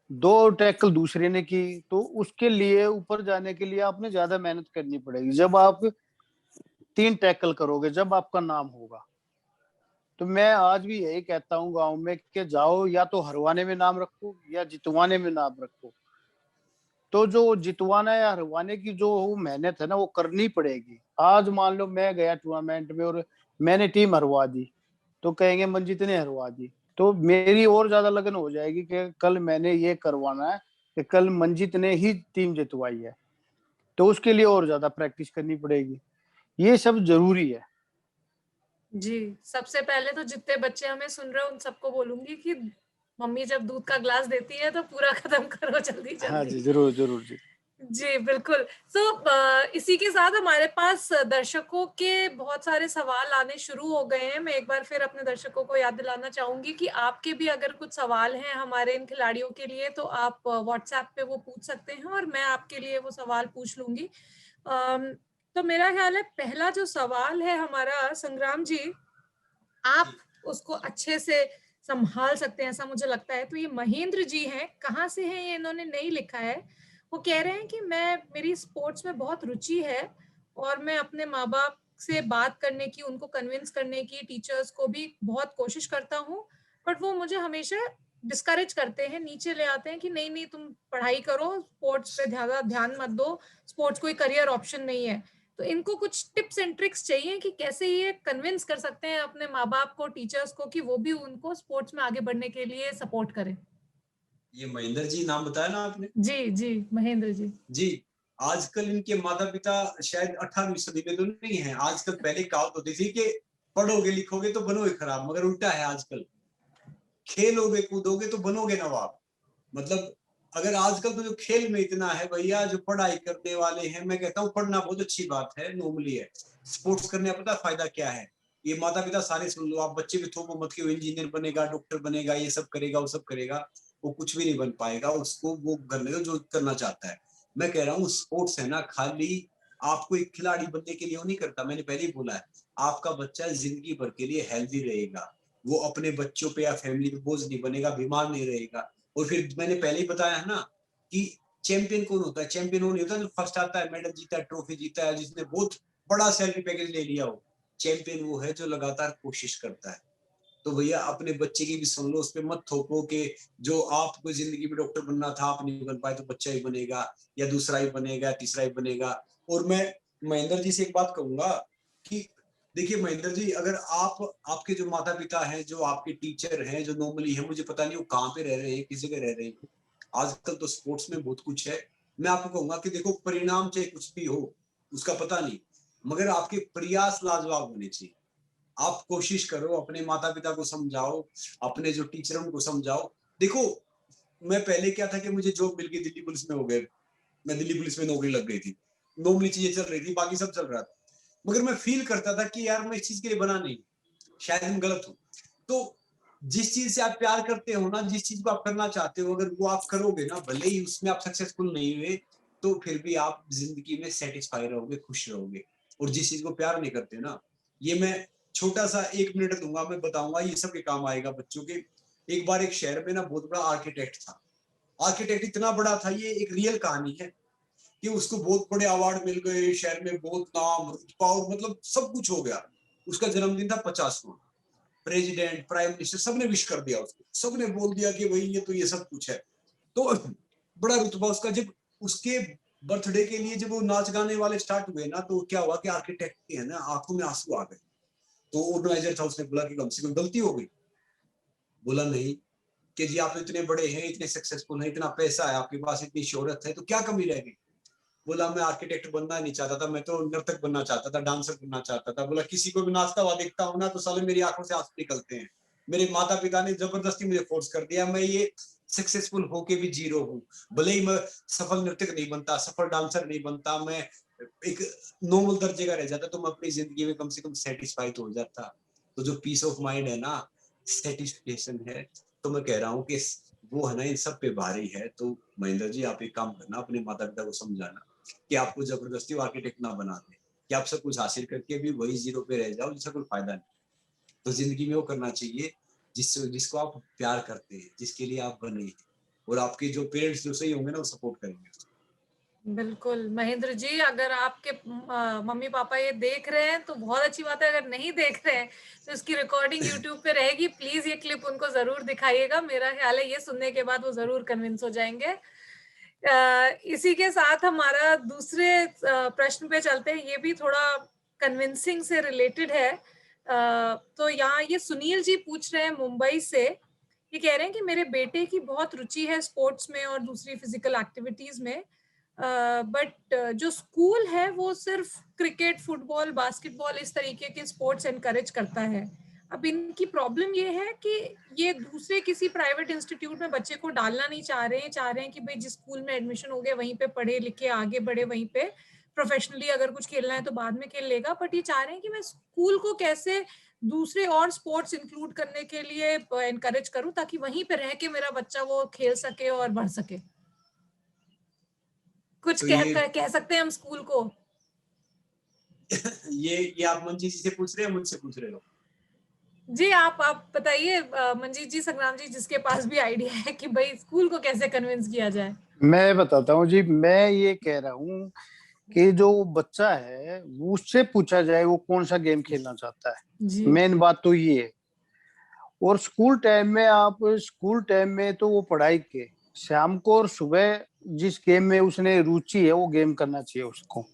2 टैकल दूसरे ने की, तो उसके लिए ऊपर जाने के लिए आपने ज्यादा मेहनत करनी पड़ेगी। जब आप 3 टैकल करोगे, जब आपका नाम होगा। तो मैं आज भी यही कहता हूँ गांव में कि जाओ, या तो हरवाने में नाम रखो या जितवाने में नाम रखो। तो जो जितवाना या हरवाने की जो मेहनत है ना, वो करनी पड़ेगी। आज मान लो मैं गया टूर्नामेंट में और मैंने टीम हरवा दी, तो कहेंगे मंजीत ने हरवा दी। तो मेरी और ज्यादा लगन हो जाएगी कि कल मैंने ये करवाना है कि कल मंजीत ने ही टीम जितवाई है। तो उसके लिए और ज्यादा प्रैक्टिस करनी पड़ेगी। ये सब जरूरी है। जी। सबसे पहले तो जितने बच्चे हमें सुन रहे हैं उन सबको बोलूंगी कि मम्मी जब दूध का ग्लास देती है तो पूरा खत्म करो जल्दी हाँ जल्दी। जी, जरूर जरूर जी। जी बिल्कुल। इसी के साथ हमारे पास दर्शकों के बहुत सारे सवाल आने शुरू हो गए हैं। मैं एक बार फिर अपने दर्शकों को याद दिलाना चाहूंगी कि आपके भी अगर कुछ सवाल हैं हमारे इन खिलाड़ियों के लिए तो आप व्हाट्सएप पे वो पूछ सकते हैं और मैं आपके लिए वो सवाल पूछ लूंगी। तो मेरा ख्याल है पहला जो सवाल है हमारा, संग्राम जी आप उसको अच्छे से संभाल सकते हैं ऐसा मुझे लगता है। तो ये महेंद्र जी हैं, कहाँ से हैं ये इन्होंने नहीं लिखा है। वो कह रहे हैं कि मेरी स्पोर्ट्स में बहुत रुचि है और मैं अपने माँ बाप से बात करने की, उनको कन्विंस करने की, टीचर्स को भी बहुत कोशिश करता हूँ, बट वो मुझे हमेशा डिस्करेज करते हैं, नीचे ले आते हैं कि नहीं नहीं तुम पढ़ाई करो, स्पोर्ट्स पे ज्यादा ध्यान मत दो, स्पोर्ट्स कोई करियर ऑप्शन नहीं है। तो इनको कुछ टिप्स एंड ट्रिक्स चाहिए कि कैसे ये कन्विंस कर सकते हैं अपने माँ बाप को, टीचर्स को, कि वो भी उनको स्पोर्ट्स में आगे बढ़ने के लिए सपोर्ट करें। ये महेंद्र जी नाम बताया ना आपने? जी जी महेंद्र जी। जी, आजकल इनके माता पिता शायद 18वीं सदी में तो नहीं है। आजकल पहले कहावत होती थी कि पढ़ोगे लिखोगे तो बनोगे खराब, मगर उल्टा है आजकल, खेलोगे कूदोगे तो बनोगे नवाब। मतलब अगर आजकल तो जो खेल में इतना है भैया, जो पढ़ाई करने वाले हैं, मैं कहता हूँ पढ़ना बहुत अच्छी बात है, नॉर्मली है। स्पोर्ट्स करने का पता फायदा क्या है? ये माता पिता सारे सुन लो, आप बच्चे भी थोपो मत कि वो इंजीनियर बनेगा, डॉक्टर बनेगा, ये सब करेगा, वो सब करेगा, वो कुछ भी नहीं बन पाएगा। उसको वो करने दो जो करना चाहता है। मैं कह रहा हूँ स्पोर्ट्स है ना, खाली आपको एक खिलाड़ी बनने के लिए वो नहीं करता। मैंने पहले ही बोला है, आपका बच्चा जिंदगी भर के लिए हेल्दी रहेगा, वो अपने बच्चों पे या फैमिली पे बोझ नहीं बनेगा, बीमार नहीं रहेगा। और फिर मैंने पहले ही बताया है ना कि चैंपियन कौन होता है? चैंपियन वो नहीं होता जो फर्स्ट आता है, मेडल जीता है, ट्रॉफी जीता है, जिसने बहुत बड़ा सैलरी पैकेज ले लिया हो। चैंपियन वो है जो लगातार कोशिश करता है। तो भैया अपने बच्चे की भी सुन लो, उस पर मत थोपो कि जो आपको जिंदगी में डॉक्टर बनना था आप नहीं बन पाए तो बच्चा ही बनेगा, या दूसरा ही बनेगा, तीसरा ही बनेगा। और मैं महेंद्र जी से एक बात कहूंगा कि देखिए महेंद्र जी, अगर आपके जो माता पिता हैं, जो आपके टीचर हैं, जो नॉर्मली है, मुझे पता नहीं वो कहाँ पे रह रहे हैं, किसी जगह रह रहे हैं। आजकल तो स्पोर्ट्स में बहुत कुछ है। मैं आपको कहूंगा कि देखो परिणाम चाहे कुछ भी हो उसका पता नहीं, मगर आपके प्रयास लाजवाब होने चाहिए। आप कोशिश करो, अपने माता पिता को समझाओ, अपने जो टीचर उनको समझाओ। देखो मैं पहले क्या था कि मुझे जॉब मिल गई, दिल्ली पुलिस में हो गए, मैं दिल्ली पुलिस में नौकरी लग गई थी, नॉर्मली चीजें चल रही थी, बाकी सब चल रहा था, मगर मैं फील करता था कि यार मैं इस चीज के लिए बना नहीं, शायद मैं गलत हूँ। तो जिस चीज से आप प्यार करते हो ना, जिस चीज को आप करना चाहते हो, अगर वो आप करोगे ना, भले ही उसमें आप सक्सेसफुल नहीं हुए तो फिर भी आप जिंदगी में सेटिस्फाई रहोगे, खुश रहोगे। और जिस चीज को प्यार नहीं करते ना, ये मैं छोटा सा 1 मिनट दूंगा, मैं बताऊंगा, ये सबके काम आएगा बच्चों के। एक बार एक शहर में ना बहुत बड़ा आर्किटेक्ट था। आर्किटेक्ट इतना बड़ा था, ये एक रियल कहानी है कि उसको बहुत बड़े अवार्ड मिल गए, शहर में बहुत नाम रुतबा और मतलब सब कुछ हो गया। उसका जन्मदिन था 50वां, प्रेसिडेंट, प्राइम मिनिस्टर सबने विश कर दिया उसको, सबने बोल दिया कि भाई ये तो ये सब कुछ है। तो बड़ा रुतबा उसका। जब उसके बर्थडे के लिए जब वो नाच गाने वाले स्टार्ट हुए ना, तो क्या हुआ कि आर्किटेक्ट के है ना आंखों में आंसू आ गए। तो ऑर्गेनाइजर था, उसने बोला कि कम से कम गलती हो गई। बोला नहीं, कि जी आप तो इतने बड़े हैं, इतने सक्सेसफुल हैं, इतना पैसा है आपके पास, इतनी शोहरत है, तो क्या कमी रह गई? बोला मैं आर्किटेक्ट बनना नहीं चाहता था, मैं तो नर्तक बनना चाहता था, डांसर बनना चाहता था। बोला किसी को भी नाचता हुआ देखता हूँ ना तो साले मेरी आंखों से आंसू निकलते हैं। मेरे माता पिता ने जबरदस्ती मुझे फोर्स कर दिया, मैं ये सक्सेसफुल होके भी जीरो हूँ। भले ही मैं सफल नर्तक नहीं बनता, सफल डांसर नहीं बनता, मैं एक नॉर्मल दर्जे का रह जाता, तो मैं अपनी जिंदगी में कम से कम सेटिस्फाइड हो जाता। तो जो पीस ऑफ माइंड है ना, सेटिस्फेक्शन है, तो मैं कह रहा हूँ कि वो है ना इन सब पे भारी है। तो महेंद्र जी आप एक काम करना, अपने माता पिता को समझाना कि आपको जबरदस्ती आर्किटेक्ट ना बना दे, कि आप सब कुछ हासिल करके भी वही जीरो पे रह जाओ, जिसका कोई फायदा नहीं। तो जिंदगी में वो करना चाहिए जिसको आप प्यार करते हैं, जिसके लिए आप बने हैं, और आपके जो पेरेंट्स जो सही होंगे ना वो सपोर्ट करेंगे। बिल्कुल महेंद्र जी, अगर आपके मम्मी पापा ये देख रहे हैं तो बहुत अच्छी बात है, अगर नहीं देख रहे हैं तो इसकी रिकॉर्डिंग यूट्यूब पे रहेगी, प्लीज ये क्लिप उनको जरूर दिखाइएगा। मेरा ख्याल है ये सुनने के बाद वो जरूर कन्विंस हो जाएंगे। इसी के साथ हमारा दूसरे प्रश्न पे चलते हैं, ये भी थोड़ा कन्विंसिंग से रिलेटेड है। तो यहाँ ये सुनील जी पूछ रहे हैं मुंबई से, ये कह रहे हैं कि मेरे बेटे की बहुत रुचि है स्पोर्ट्स में और दूसरी फिजिकल एक्टिविटीज में, बट जो स्कूल है वो सिर्फ क्रिकेट, फुटबॉल, बास्केटबॉल इस तरीके के स्पोर्ट्स एनकरेज करता है। अब इनकी प्रॉब्लम ये है कि ये दूसरे किसी प्राइवेट इंस्टीट्यूट में बच्चे को डालना नहीं चाह रहे हैं कि भाई जिस स्कूल में एडमिशन हो गया वहीं पे पढ़े लिखे आगे बढ़े, वहीं पे प्रोफेशनली अगर कुछ खेलना है तो बाद में खेल लेगा, बट ये चाह रहे हैं कि मैं स्कूल को कैसे दूसरे और स्पोर्ट्स इंक्लूड करने के लिए एनकरेज करूं ताकि वहीं पे रह के मेरा बच्चा वो खेल सके और बढ़ सके। कुछ तो कह सकते हैं हम स्कूल को? ये आप मंजीत जी से पूछ रहे हो, मुझसे पूछ रहे हो? जी आप बताइए मंजीत जी, संग्राम जी, जिसके पास भी आइडिया है कि भाई स्कूल को कैसे कन्विंस किया जाए। मैं बताता हूँ जी, मैं ये कह रहा हूँ कि जो बच्चा है उससे पूछा जाए वो कौन सा गेम खेलना चाहता है, मेन बात तो ये है। और स्कूल टाइम में तो वो पढ़ाई के, शाम को और सुबह जिस गेम में उसने रुचि है वो गेम करना चाहिए उसको।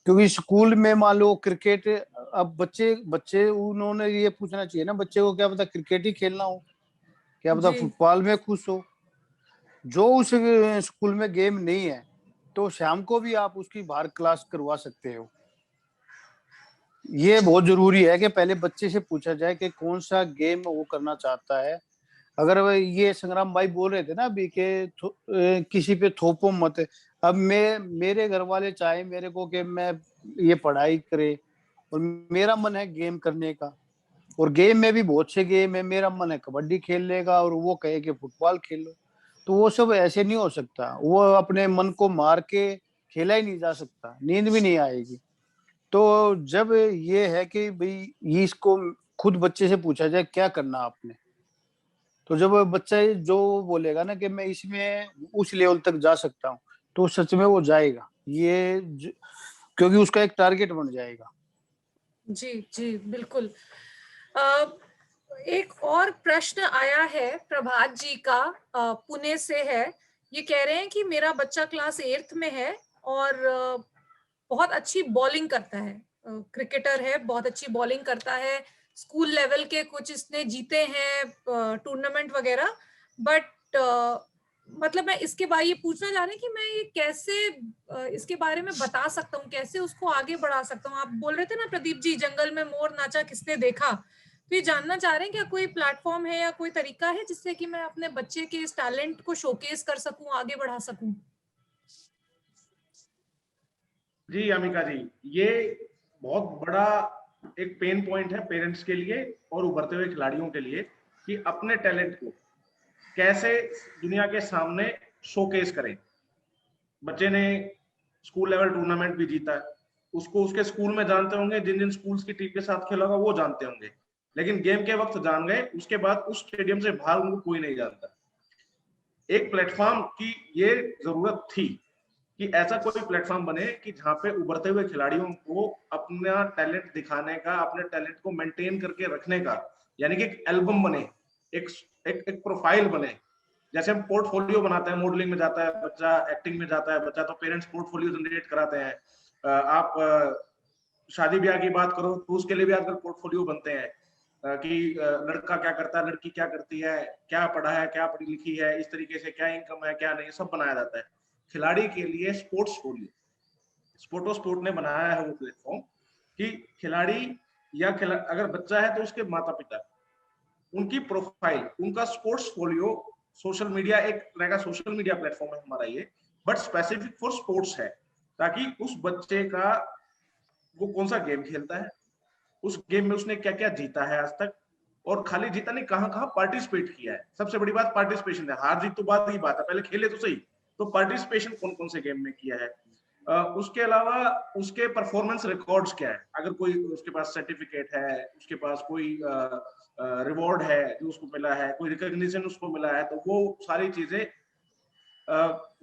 क्योंकि स्कूल में मान लो क्रिकेट, अब बच्चे उन्होंने ये पूछना चाहिए ना बच्चे को, क्या पता क्रिकेट ही खेलना हो, क्या पता फुटबॉल में खुश हो। जो उस स्कूल में गेम नहीं है तो शाम को भी आप उसकी बाहर क्लास करवा सकते हो। ये बहुत जरूरी है कि पहले बच्चे से पूछा जाए कि कौन सा गेम वो करना चाहता है। अगर ये संग्राम भाई बोल रहे थे ना अभी के किसी पे थोपो मत। अब मेरे घर वाले चाहे मेरे को कि मैं ये पढ़ाई करे और मेरा मन है गेम करने का, और गेम में भी बहुत से गेम है, मेरा मन है कबड्डी खेलने का और वो कहे कि फुटबॉल खेल लो, तो वो सब ऐसे नहीं हो सकता। वो अपने मन को मार के खेला ही नहीं जा सकता, नींद भी नहीं आएगी। तो जब ये है कि भाई इसको खुद बच्चे से पूछा जाए क्या करना आपने, तो जब बच्चा जो बोलेगा ना कि मैं इसमें उस लेवल तक जा सकता हूँ तो सच में वो जाएगा, क्योंकि उसका एक टारगेट बन जाएगा। जी जी बिल्कुल। एक और प्रश्न आया है प्रभात जी का, पुणे से है। ये कह रहे हैं कि मेरा बच्चा क्लास 8th में है और बहुत अच्छी बॉलिंग करता है, क्रिकेटर है, बहुत अच्छी बॉलिंग करता है, स्कूल लेवल के कुछ इसने जीते हैं टूर्नामेंट वगैरह, बट मतलब मैं इसके बारे ये पूछना चाह रही कि मैं ये कैसे इसके बारे में बता सकता हूँ, कैसे उसको आगे बढ़ा सकता हूँ। आप बोल रहे थे ना प्रदीप जी, जंगल में मोर नाचा किसने देखा, तो ये जानना चाह रहे हैं क्या कोई प्लेटफॉर्म है या कोई तरीका है जिससे कि मैं अपने बच्चे के इस टैलेंट को शोकेस कर सकूं, आगे बढ़ा सकूं। जी अमिका जी, ये बहुत बड़ा एक पेन पॉइंट है पेरेंट्स के लिए और उभरते हुए खिलाड़ियों के लिए कि अपने टैलेंट को कैसे दुनिया के सामने शोकेस करें। बच्चे ने स्कूल लेवल टूर्नामेंट भी जीता है, उसको उसके स्कूल में जानते होंगे, जिन जिन स्कूल्स की टीम के साथ खेला होगा वो जानते होंगे, लेकिन गेम के वक्त जान गए, उसके बाद उस स्टेडियम से बाहर उनको कोई नहीं जानता। एक प्लेटफॉर्म की ये जरूरत थी कि ऐसा कोई प्लेटफॉर्म बने कि जहां पे उभरते हुए खिलाड़ियों को अपना टैलेंट दिखाने का, अपने टैलेंट को मेंटेन करके रखने का, यानी कि एक एल्बम बने, एक प्रोफाइल बने। जैसे हम पोर्टफोलियो बनाते हैं, मॉडलिंग में जाता है बच्चा, एक्टिंग में जाता है बच्चा, तो पेरेंट्स पोर्टफोलियो जनरेट कराते हैं। आप शादी ब्याह की बात करो तो उसके लिए भी आजकल पोर्टफोलियो बनते हैं कि लड़का क्या करता है, लड़की क्या करती है, क्या पढ़ा है, क्या पढ़ी लिखी है, इस तरीके से क्या इनकम है, क्या नहीं, सब बनाया जाता है। खिलाड़ी के लिए स्पोर्ट ने बनाया है वो प्लेटफॉर्म कि खिलाड़ी या अगर बच्चा है तो उसके माता पिता, उनकी प्रोफाइल, उनका स्पोर्ट्स फोलियो, सोशल मीडिया, एक तरह का सोशल मीडिया प्लेटफॉर्म है हमारा ये, बट स्पेसिफिक फॉर स्पोर्ट्स है, ताकि उस बच्चे का वो कौन सा गेम खेलता है, उस गेम में उसने क्या क्या जीता है आज तक, और खाली जीता नहीं, कहाँ कहाँ पार्टिसिपेट किया है। सबसे बड़ी बात पार्टिसिपेशन है, हार जीत तो बात ही बात है, पहले खेले तो सही, तो पार्टिसिपेशन कौन कौन से गेम में किया है। उसके अलावा उसके परफॉर्मेंस रिकॉर्ड्स क्या है, अगर कोई उसके पास सर्टिफिकेट है, उसके पास कोई रिवॉर्ड है जो उसको मिला है, कोई रिकॉग्निशन उसको मिला है, तो वो सारी चीजें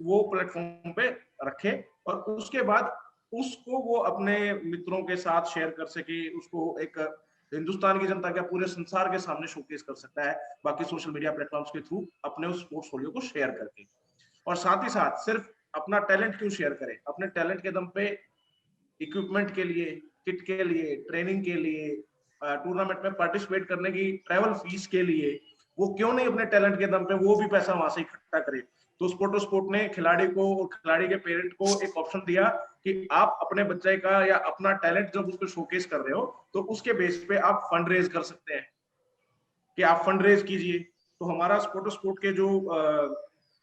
वो प्लेटफॉर्म पे रखे और उसके बाद उसको वो अपने मित्रों के साथ शेयर कर सके, उसको एक हिंदुस्तान की जनता क्या पूरे संसार के सामने शोकेस कर सकता है बाकी सोशल मीडिया प्लेटफॉर्म्स के थ्रू अपने उस पोर्टफोलियो को शेयर करके। और साथ ही साथ सिर्फ अपना टैलेंट क्यों शेयर करें, अपने टैलेंट के दम पे इक्विपमेंट के लिए, किट के लिए, ट्रेनिंग के लिए, टूर्नामेंट में पार्टिसिपेट करने की ट्रैवल फीस के लिए, वो क्यों नहीं अपने टैलेंट के दम पे वो भी पैसा वहां से इकट्ठा करे। तो स्पोर्ट ने खिलाड़ी को और खिलाड़ी के पेरेंट को एक ऑप्शन दिया कि आप अपने बच्चे का या अपना टैलेंट जब उसको शोकेस कर रहे हो तो उसके बेस पे आप फंड रेज कर सकते हैं कि आप फंड रेज कीजिए। तो हमारा स्पोर्ट के जो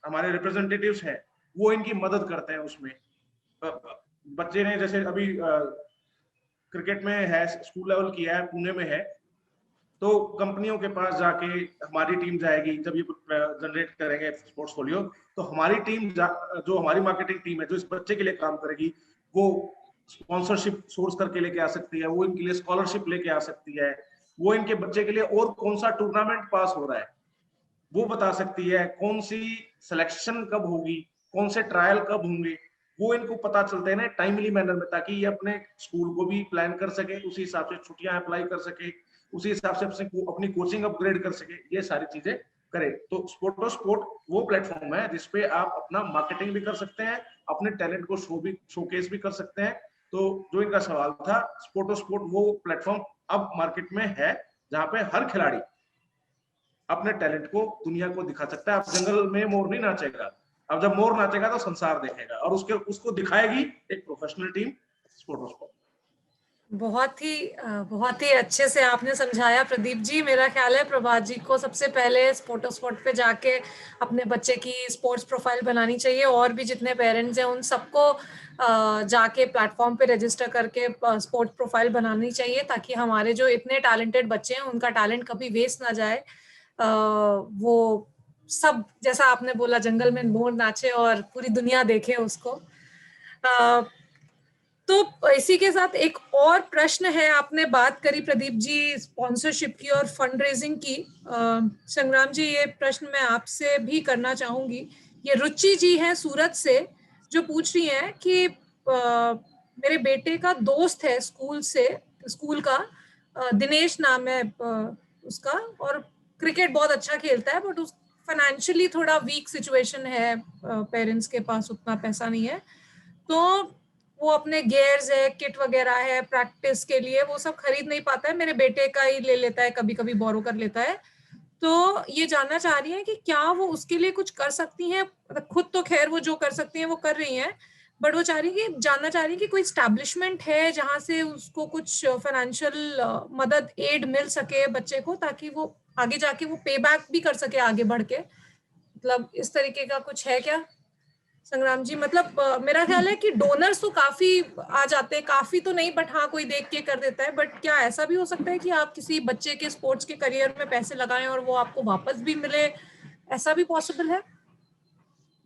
हमारे रिप्रेजेंटेटिव्स हैं वो इनकी मदद करते हैं उसमें। बच्चे ने जैसे अभी क्रिकेट में है, स्कूल लेवल किया है, पुणे में है, तो कंपनियों के पास जाके हमारी टीम जाएगी जब ये जनरेट करेंगे पोर्टफोलियो, तो हमारी टीम जो हमारी मार्केटिंग टीम है जो इस बच्चे के लिए काम करेगी वो स्पॉन्सरशिप सोर्स करके लेके आ सकती है, वो इनके लिए स्कॉलरशिप लेके आ सकती है, वो इनके बच्चे के लिए और कौन सा टूर्नामेंट पास हो रहा है वो बता सकती है, कौन सी सिलेक्शन कब होगी, कौन से ट्रायल कब होंगे, वो इनको पता चलते हैं ना टाइमली मैनर में, ताकि ये अपने स्कूल को भी प्लान कर सके, उसी हिसाब से छुट्टियां अप्लाई कर सके, उसी हिसाब से अपनी कोचिंग अपग्रेड कर सके, ये सारी चीजें करे। तो स्पोर्ट वो प्लेटफॉर्म है जिसपे आप अपना मार्केटिंग भी कर सकते हैं, अपने टैलेंट को शोकेस भी कर सकते हैं। तो जो इनका सवाल था, स्पोर्ट वो प्लेटफॉर्म अब मार्केट में है जहां पे हर खिलाड़ी अपने टैलेंट को दुनिया को दिखा सकता है। अब जंगल में मोर नहीं नाचेगा, अब जब मोर नाचेगा तो संसार देखेगा, और उसको दिखाएगी एक प्रोफेशनल टीम स्पोर्ट। बहुत ही अच्छे से आपने समझाया प्रदीप जी। मेरा ख्याल है प्रभात जी को सबसे पहले स्पोर्ट पे जाके अपने बच्चे की स्पोर्ट्स प्रोफाइल बनानी चाहिए, और भी जितने पेरेंट्स हैं उन सबको जाके प्लेटफॉर्म पे रजिस्टर करके स्पोर्ट्स प्रोफाइल बनानी चाहिए, ताकि हमारे जो इतने टैलेंटेड बच्चे हैं उनका टैलेंट कभी वेस्ट ना जाए। वो सब जैसा आपने बोला जंगल में मोर नाचे और पूरी दुनिया देखे उसको। तो इसी के साथ एक और प्रश्न है, आपने बात करी प्रदीप जी स्पॉन्सरशिप की और फंड रेजिंग की। संग्राम जी ये प्रश्न मैं आपसे भी करना चाहूंगी। ये रुचि जी हैं सूरत से जो पूछ रही हैं कि मेरे बेटे का दोस्त है स्कूल का, दिनेश नाम है उसका, और क्रिकेट बहुत अच्छा खेलता है, बट उस फाइनेंशियली थोड़ा वीक सिचुएशन है, पेरेंट्स के पास उतना पैसा नहीं है, तो वो अपने गियर्स है, किट वगैरह है प्रैक्टिस के लिए, वो सब खरीद नहीं पाता है, मेरे बेटे का ही ले लेता है, कभी कभी बोरो कर लेता है। तो ये जानना चाह रही है कि क्या वो उसके लिए कुछ कर सकती हैं। खुद तो खैर वो जो कर सकती हैं वो कर रही हैं, बट वो जानना चाह रही है कि कोई एस्टैब्लिशमेंट है जहां से उसको कुछ फाइनेंशियल मदद एड मिल सके बच्चे को, ताकि वो आगे जाके वो पे बैक भी कर सके आगे बढ़ के। मतलब इस तरीके का कुछ है क्या संग्राम जी? मतलब मेरा ख्याल है कि डोनर्स तो काफी आ जाते हैं, काफी तो नहीं, बट हाँ कोई देख के कर देता है। बट क्या ऐसा भी हो सकता है कि आप किसी बच्चे के स्पोर्ट्स के करियर में पैसे लगाएं और वो आपको वापस भी मिले, ऐसा भी पॉसिबल है?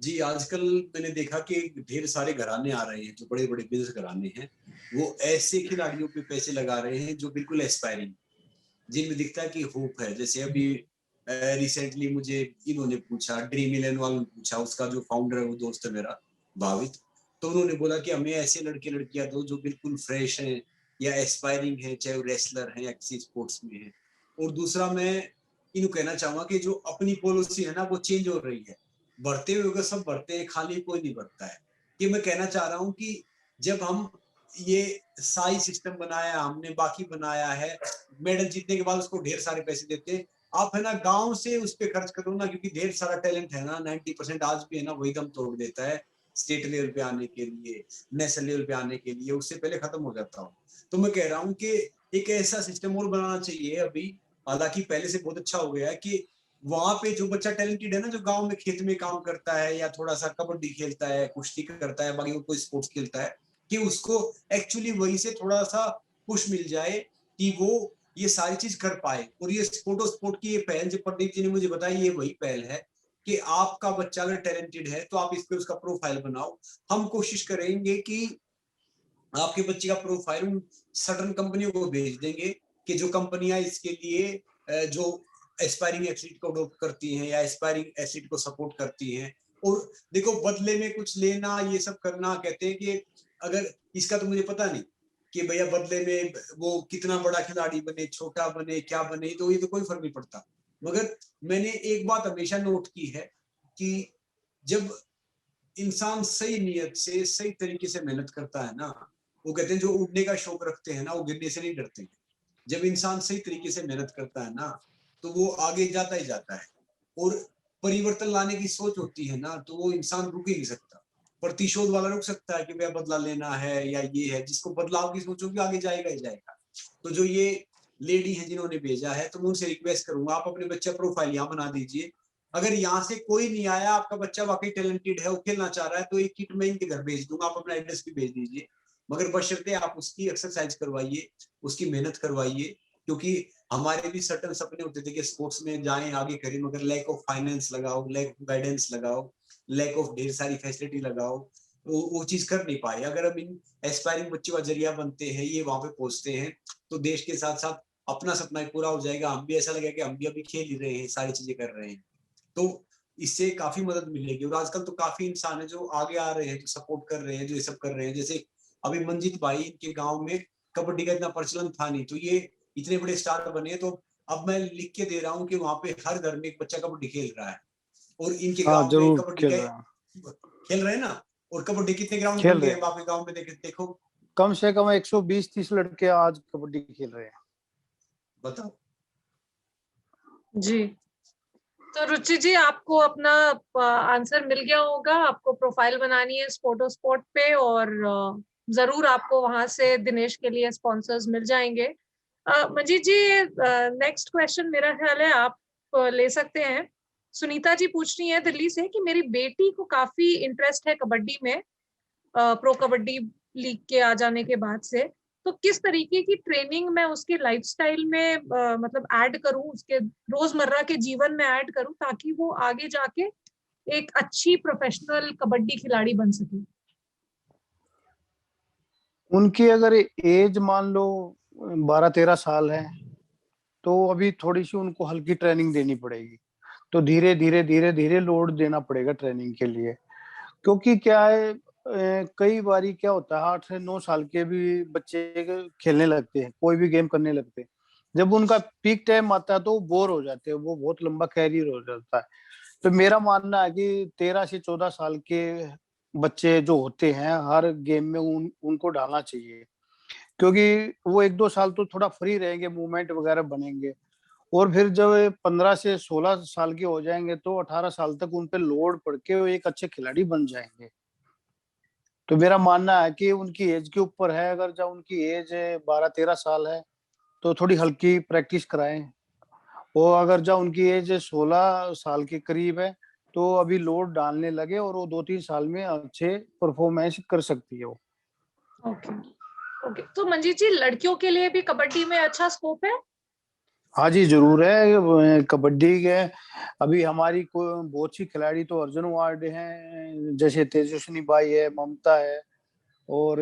जी, आजकल मैंने देखा कि ढेर सारे घराने आ रहे हैं, जो बड़े बड़े बिजनेस घराने हैं, वो ऐसे खिलाड़ियों पे पैसे लगा रहे हैं जो बिल्कुल एस्पायरिंग, जिनमें दिखता है कि होप है। जैसे अभी रिसेंटली मुझे इन्होंने पूछा, ड्रीम 11 वालों ने पूछा, उसका जो फाउंडर है वो दोस्त है मेरा भावित, तो उन्होंने बोला कि हमें ऐसे लड़के लड़कियां दो जो बिल्कुल फ्रेश हैं या एस्पायरिंग है, चाहे वो रेसलर है या किसी स्पोर्ट्स में है। और दूसरा मैं इन्हें कहना चाहूंगा कि जो अपनी पॉलिसी है ना वो चेंज हो रही है, बढ़ते हुए सब बढ़ते हैं, खाली कोई नहीं बढ़ता है। ये मैं कहना चाह रहा हूँ कि जब हम ये साई सिस्टम बनाया हमने, बाकी बनाया है, मेडल जीतने के बाद उसको ढेर सारे पैसे देते हैं, आप है ना गांव से उस पर खर्च करो ना, क्योंकि ढेर सारा टैलेंट है ना, 90% आज भी है ना वही दम तोड़ देता है स्टेट लेवल पे आने के लिए, नेशनल लेवल पे आने के लिए, उससे पहले खत्म हो जाता हूँ। तो मैं कह रहा हूँ कि एक ऐसा सिस्टम और बनाना चाहिए अभी, हालांकि पहले से बहुत अच्छा हो गया है, कि वहां पे जो बच्चा टैलेंटेड है ना, जो गांव में खेत में काम करता है या थोड़ा सा कबड्डी खेलता है, कुश्ती करता है, बाकी कोई स्पोर्ट्स खेलता है, कि उसको एक्चुअली वही से थोड़ा सा पुश मिल जाए कि वो ये सारी चीज कर पाए। और ये स्पोर्ट की ये पहल जो प्रदीप जी ने मुझे बताई, ये वही पहल है कि आपका बच्चा अगर टैलेंटेड है तो आप इस पे उसका प्रोफाइल बनाओ। हम कोशिश करेंगे कि आपके बच्चे का प्रोफाइल सडन कंपनियों को भेज देंगे, कि जो कंपनियां इसके लिए जो एस्पायरिंग एथलीट को अडॉप्ट करती हैं या एस्पायरिंग एथलीट को सपोर्ट करती हैं, और देखो बदले में कुछ लेना, ये सब करना, कहते हैं कि अगर इसका तो मुझे पता नहीं कि भैया बदले में वो कितना बड़ा खिलाड़ी बने, छोटा बने, क्या बने, तो ये तो कोई फर्क नहीं पड़ता। मगर मैंने एक बात हमेशा नोट की है कि जब इंसान सही नियत से सही तरीके से मेहनत करता है ना, वो कहते हैं जो उड़ने का शौक रखते हैं ना वो गिरने से नहीं डरते। जब इंसान सही तरीके से मेहनत करता है ना तो वो आगे जाता ही जाता है। और परिवर्तन लाने की सोच होती है ना, तो वो इंसान रुक ही नहीं सकता। प्रतिशोध वाला रुक सकता है कि भैया बदला लेना है या ये है, जिसको बदलाव की सोच होगी आगे जाएगा ही जाएगा। तो जो ये लेडी है जिन्होंने भेजा है, तो मैं उनसे रिक्वेस्ट करूंगा आप अपने बच्चा प्रोफाइल यहाँ बना दीजिए। अगर यहाँ से कोई नहीं आया, आपका बच्चा वाकई टैलेंटेड है, वो खेलना चाह रहा है, तो एक किट मैं इनके घर भेज दूंगा, आप अपना एड्रेस भी भेज दीजिए। मगर बशर्ते आप उसकी एक्सरसाइज करवाइए, उसकी मेहनत करवाइए, क्योंकि हमारे भी सर्टन सपने होते थे कि स्पोर्ट्स में जाएं, आगे करें, मगर लैक ऑफ फाइनेंस लगाओ, लैक ऑफ गाइडेंस लगाओ, लैक ऑफ ढेर सारी फैसिलिटी लगाओ, तो वो चीज कर नहीं पाए। अगर हम इन एस्पायरिंग बच्चों का जरिया बनते हैं, ये वहां पे पहुंचते हैं, तो देश के साथ साथ अपना सपना पूरा हो जाएगा। हम भी ऐसा लगेगा कि हम भी अभी खेल ही रहे हैं, सारी चीजें कर रहे हैं, तो इससे काफी मदद मिलेगी। और आजकल तो काफी इंसान है जो आगे आ रहे हैं, जो सपोर्ट कर रहे हैं, जो ये सब कर रहे हैं। जैसे अभी मंजीत भाई, इनके गांव में कबड्डी का इतना प्रचलन था नहीं, तो ये इतने बड़े स्टार बने। तो अब मैं लिख के दे रहा हूँ कि वहां पे हर घर में एक बच्चा कबड्डी खेल रहा है, और इनके हाँ गांव में जरूर कबड्डी खेल के रहे हैं। खेल रहे हैं ना। और कबड्डी कितने ग्राउंड खेल बन रहे गए हैं, हैं आपके गांव में, देखो कम से कम 120-30 लड़के आज कबड्डी खेल रहे हैं। बताओ। जी, तो रुचि जी, आपको अपना आंसर मिल गया होगा। आपको प्रोफाइल बनानी है स्पोर्टो स्पोर्ट पे, और जरूर आपको वहां से दिनेश के लिए स्पॉन्सर्स मिल जाएंगे। मंजीत जी, नेक्स्ट क्वेश्चन मेरा ख्याल है आप ले सकते हैं। सुनीता जी पूछ रही है दिल्ली से कि मेरी बेटी को काफी इंटरेस्ट है कबड्डी में, प्रो कबड्डी लीग के आ जाने के बाद से, तो किस तरीके की ट्रेनिंग मैं उसके लाइफस्टाइल में मतलब ऐड करूं, उसके रोजमर्रा के जीवन में ऐड करूं, ताकि वो आगे जाके एक अच्छी प्रोफेशनल कबड्डी खिलाड़ी बन सके। उनकी अगर एज मान लो 12-13 साल है, तो अभी थोड़ी सी उनको हल्की ट्रेनिंग देनी पड़ेगी। तो धीरे धीरे धीरे धीरे लोड देना पड़ेगा ट्रेनिंग के लिए। क्योंकि क्या है, कई बारी क्या होता है, 8 से 9 साल के भी बच्चे खेलने लगते हैं, कोई भी गेम करने लगते हैं। जब उनका पीक टाइम आता है तो वो बोर हो जाते हैं, वो बहुत लंबा कैरियर हो जाता है। तो मेरा मानना है कि 13 से 14 साल के बच्चे जो होते हैं, हर गेम में उनको डालना चाहिए। क्योंकि वो 1-2 साल तो थोड़ा फ्री रहेंगे, मूवमेंट वगैरह बनेंगे, और फिर जब 15 से 16 साल के हो जाएंगे तो 18 साल तक उन पे लोड पड़ के वो एक अच्छे खिलाड़ी बन जाएंगे। तो मेरा मानना है कि उनकी एज के ऊपर है। अगर जब उनकी एज 12-13 साल है तो थोड़ी हल्की प्रैक्टिस कराएं, और अगर जब उनकी एज 16 साल के करीब है तो अभी लोड डालने लगे, और वो 2-3 साल में अच्छे परफॉर्मेंस कर सकती है वो। ओके ओके, तो मंजीत जी, लड़कियों के लिए भी कबड्डी में अच्छा स्कोप है? हाँ जी, जरूर है। कबड्डी के अभी हमारी बहुत सी खिलाड़ी तो अर्जुन अवार्ड हैं, जैसे तेजस्विनी बाई है, ममता है, और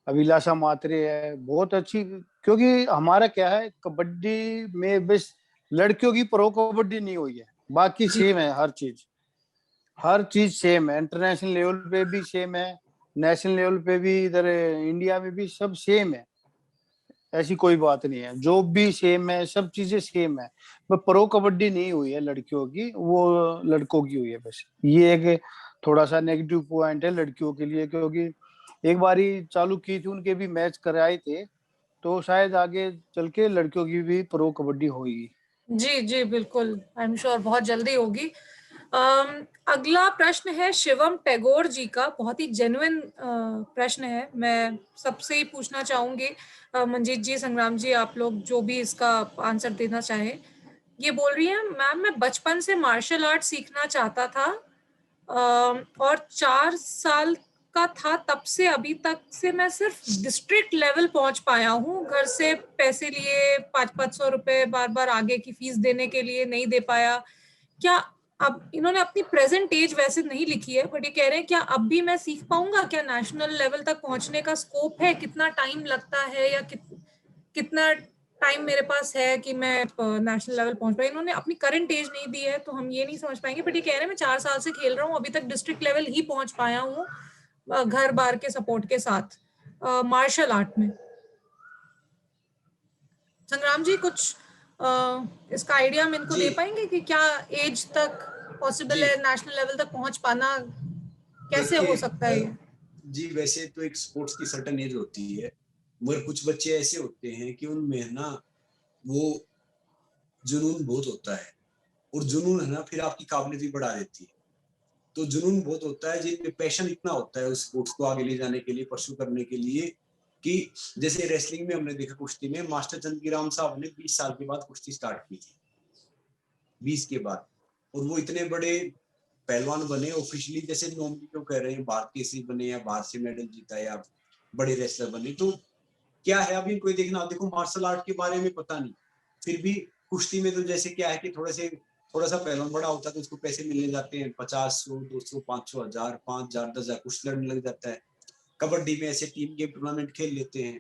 अभिलाषा मात्रे है, बहुत अच्छी। क्योंकि हमारा क्या है, कबड्डी में बस लड़कियों की प्रो कबड्डी नहीं हुई है, बाकी जी सेम है हर चीज सेम है। इंटरनेशनल लेवल पे भी सेम है, नेशनल लेवल पे भी, इधर इंडिया में भी सब सेम है। ऐसी कोई बात नहीं है, जॉब भी सेम है, सब चीजें सेम है। पर प्रो कबड्डी नहीं हुई है लड़कियों की, वो लड़कों की हुई है बस। ये एक थोड़ा सा नेगेटिव पॉइंट है लड़कियों के लिए, क्योंकि एक बारी चालू की थी, उनके भी मैच कराए थे, तो शायद आगे चल के लड़कियों की भी प्रो कबड्डी होगी। जी जी बिल्कुल, आई एम श्योर बहुत जल्दी होगी। अगला प्रश्न है शिवम टैगोर जी का, बहुत ही जेन्युइन प्रश्न है। मैं सबसे ही पूछना चाहूंगी, मंजीत जी, संग्राम जी, आप लोग जो भी इसका आंसर देना चाहें। ये बोल रही है, मैम मैं बचपन से मार्शल आर्ट सीखना चाहता था, और 4 साल का था तब से अभी तक से मैं सिर्फ डिस्ट्रिक्ट लेवल पहुंच पाया हूँ। घर से पैसे लिए 500-500 रुपए बार बार आगे की फीस देने के लिए नहीं दे पाया। क्या अब इन्होंने अपनी प्रेजेंट एज वैसे नहीं लिखी है, बट ये कह रहे हैं क्या अब भी मैं सीख पाऊंगा? क्या नेशनल लेवल तक पहुंचने का स्कोप है? कितना टाइम लगता है, या कितना टाइम मेरे पास है कि मैं नेशनल लेवल पहुंच पाए? इन्होंने अपनी करंट एज नहीं दी है तो हम ये नहीं समझ पाएंगे, बट ये कह रहे हैं मैं 4 साल से खेल रहा हूँ, अभी तक डिस्ट्रिक्ट लेवल ही पहुंच पाया हूँ घर बार के सपोर्ट के साथ मार्शल आर्ट में। संग्राम जी, कुछ इसका आइडिया हम इनको दे पाएंगे कि क्या एज तक पॉसिबल है नेशनल लेवल तक पहुंच पाना? कैसे हो सकता है ये? जी, वैसे तो एक स्पोर्ट्स की सर्टेन एज होती है, मगर कुछ बच्चे ऐसे होते हैं कि उनमें ना वो जुनून बहुत होता है, और जुनून है ना फिर आपकी काबिलियत भी बढ़ा देती है। तो जुनून बहुत होता है, जिनमें पैशन इतना होता है उस स्पोर्ट्स को आगे ले जाने के लिए, परस्यू करने के लिए, कि जैसे रेसलिंग में हमने देखा, कुश्ती में मास्टर चंद्रकीराम साहब ने 20 साल के बाद कुश्ती स्टार्ट की थी, 20 के बाद, और वो इतने बड़े पहलवान बने ऑफिशियली, जैसे नॉर्मली क्यों कह रहे हैं भारत केसरी बने या बाहर से मेडल जीता या बड़े रेसलर बने। तो क्या है अभी कोई देखना, देखो मार्शल आर्ट के बारे में पता नहीं, फिर भी कुश्ती में तो जैसे क्या है कि थोड़ा सा पहलवान बड़ा होता है तो उसको पैसे मिलने जाते हैं, 50, 100, 200, 500, 1000, 5000, 10,000 कुछ लड़ने लग जाता है। कबड्डी में ऐसे टीम गेम टूर्नामेंट खेल लेते हैं।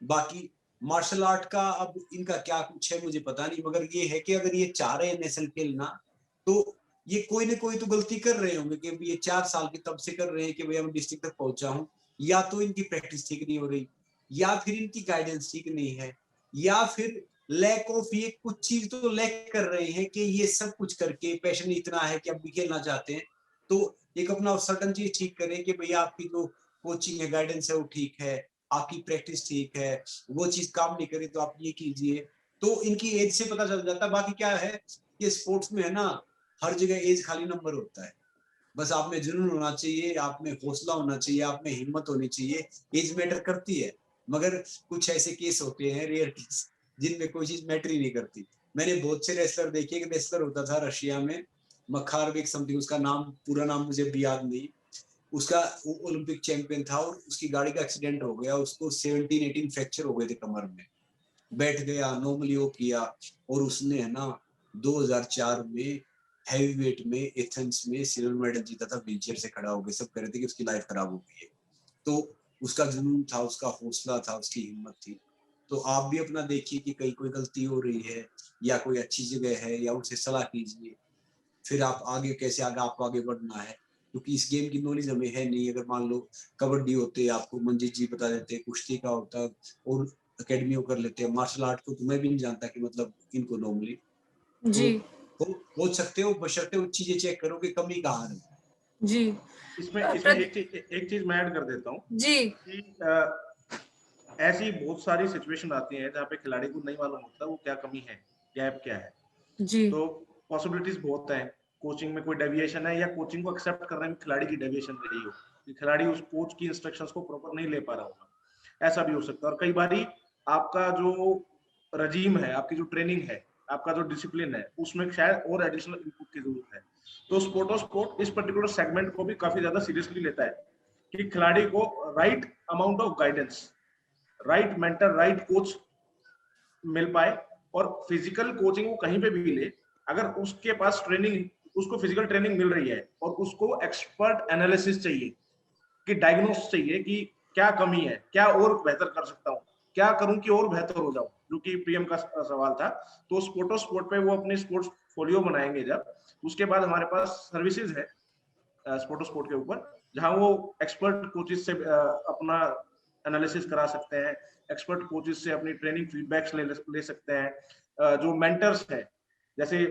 बाकी मार्शल आर्ट का अब इनका क्या कुछ है मुझे पता नहीं, मगर ये है कि अगर ये चाह रहे हैं नेशनल खेलना तो ये कोई ना कोई तो गलती कर रहे होंगे कि ये 4 साल की तब से कर रहे हैं कि भैया मैं डिस्ट्रिक्ट तक पहुंचा हूँ, या तो इनकी प्रैक्टिस ठीक नहीं हो रही, या फिर इनकी गाइडेंस ठीक नहीं है, या फिर लैक ऑफ ये कुछ चीज तो लैक कर रहे हैं कि ये सब कुछ करके पैशन इतना है कि अब भी खेलना चाहते हैं। तो एक अपना सर्टन चीज ठीक करें कि भैया आपकी जो कोचिंग है, गाइडेंस है वो ठीक है, आपकी प्रैक्टिस ठीक है, वो चीज काम नहीं करे तो आप ये कीजिए। तो इनकी एज से पता चल जाता है। बाकी क्या है ये स्पोर्ट्स में है ना, हर जगह एज खाली नंबर होता है, बस आप में जुनून होना चाहिए, आप में हौसला होना चाहिए, आप में हिम्मत होनी चाहिए। एज मैटर करती है, मगर कुछ ऐसे केस होते हैं रेयर केस जिनमें कोई चीज मैटर ही नहीं करती। मैंने बहुत से रेसलर देखे, एक रेसलर होता था रशिया में, मखारबेक समथिंग उसका नाम, पूरा नाम मुझे भी याद नहीं, उसका वो ओलंपिक चैंपियन था और उसकी गाड़ी का एक्सीडेंट हो गया, उसको 17-18 फ्रैक्चर हो गए थे कमर में, बैठ गया, नॉर्मली वो किया, और उसने है ना 2004 में हैवी वेट में एथेंस में सिल्वर मेडल जीता था, व्हीलचेयर से खड़ा हो गया। सब कह रहे थे कि उसकी लाइफ खराब हो गई है। तो उसका जुनून था, उसका हौसला था, उसकी हिम्मत थी। तो आप भी अपना देखिए कि कहीं कोई गलती हो रही है या कोई अच्छी जगह है, या उनसे सलाह कीजिए, फिर आप आगे कैसे आपको आगे बढ़ना है, क्योंकि इस गेम की नॉलेज हमें है नहीं। अगर मान लो कबड्डी होते आपको मंजीत जी बता देते, कुश्ती का होता और अकेडमी कर लेते हैं, मार्शल आर्ट को तो मैं भी नहीं जानता कि मतलब इनको नॉर्मली जी हो सकते हो, बशर्ते वो चीजें चेक करो कि कमी कहाँ है। जी इसमें एक चीज मैं ऐड कर देता हूँ जी कि ऐसी बहुत सारी सिचुएशन आती है जहाँ पे खिलाड़ी को नहीं मालूम होता वो क्या कमी है, गैप क्या है। जी तो पॉसिबिलिटीज बहुत है, कोचिंग में कोई डेविएशन है या कोचिंग को एक्सेप्ट करने में खिलाड़ी की डेविएशन रही हो, कि खिलाड़ी उस कोच की इंस्ट्रक्शंस को प्रॉपर नहीं ले पा रहा होगा, ऐसा भी हो सकता है। और कई बारी आपका जो रजीम है, आपकी जो ट्रेनिंग है, आपका जो डिसिप्लिन है, उसमें शायद और एडिशनल इनपुट की जरूरत है। तो स्पोर्ट इस पर्टिकुलर सेगमेंट को भी काफी ज्यादा सीरियसली लेता है कि खिलाड़ी को right amount of guidance, right mentor, right coach मिल पाए। और फिजिकल कोचिंग वो कहीं पे भी ले, अगर उसके पास ट्रेनिंग, उसको फिजिकल ट्रेनिंग मिल रही है और उसको एक्सपर्ट एनालिसिस चाहिए, कि डायग्नोस चाहिए कि क्या कमी है, क्या और बेहतर कर सकता हूँ, क्या करूं कि और बेहतर हो जाऊं, जो कि पीएम का सवाल था। तो स्पोर्ट पे वो अपने स्पोर्ट्स फोलियो बनाएंगे जब, उसके बाद हमारे पास सर्विसेज है स्पोर्ट के ऊपर, जहां वो एक्सपर्ट कोचेस से अपना एनालिसिस करा सकते हैं, एक्सपर्ट कोचेस से अपनी ट्रेनिंग फीडबैक्स ले सकते हैं। जो मेंटर्स हैं, जैसे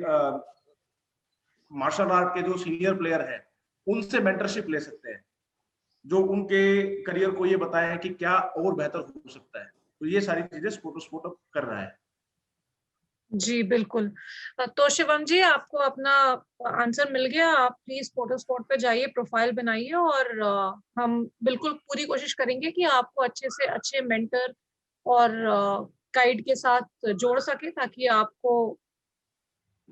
मार्शल आर्ट के जो सीनियर प्लेयर हैं, उनसे मेंटरशिप ले सकते हैं, जो उनके करियर को ये बताएं कि क्या और बेहतर हो सकता है। तो ये सारी चीजें स्पोर्ट कर रहा है। जी बिल्कुल। तो शिवम जी, आपको अपना आंसर मिल गया। आप प्लीज स्पोर्ट पे जाइए, प्रोफाइल बनाइए, और हम बिल्कुल पूरी कोशिश करेंगे कि आपको अच्छे से अच्छे मेंटर और गाइड के साथ जोड़ सके, ताकि आपको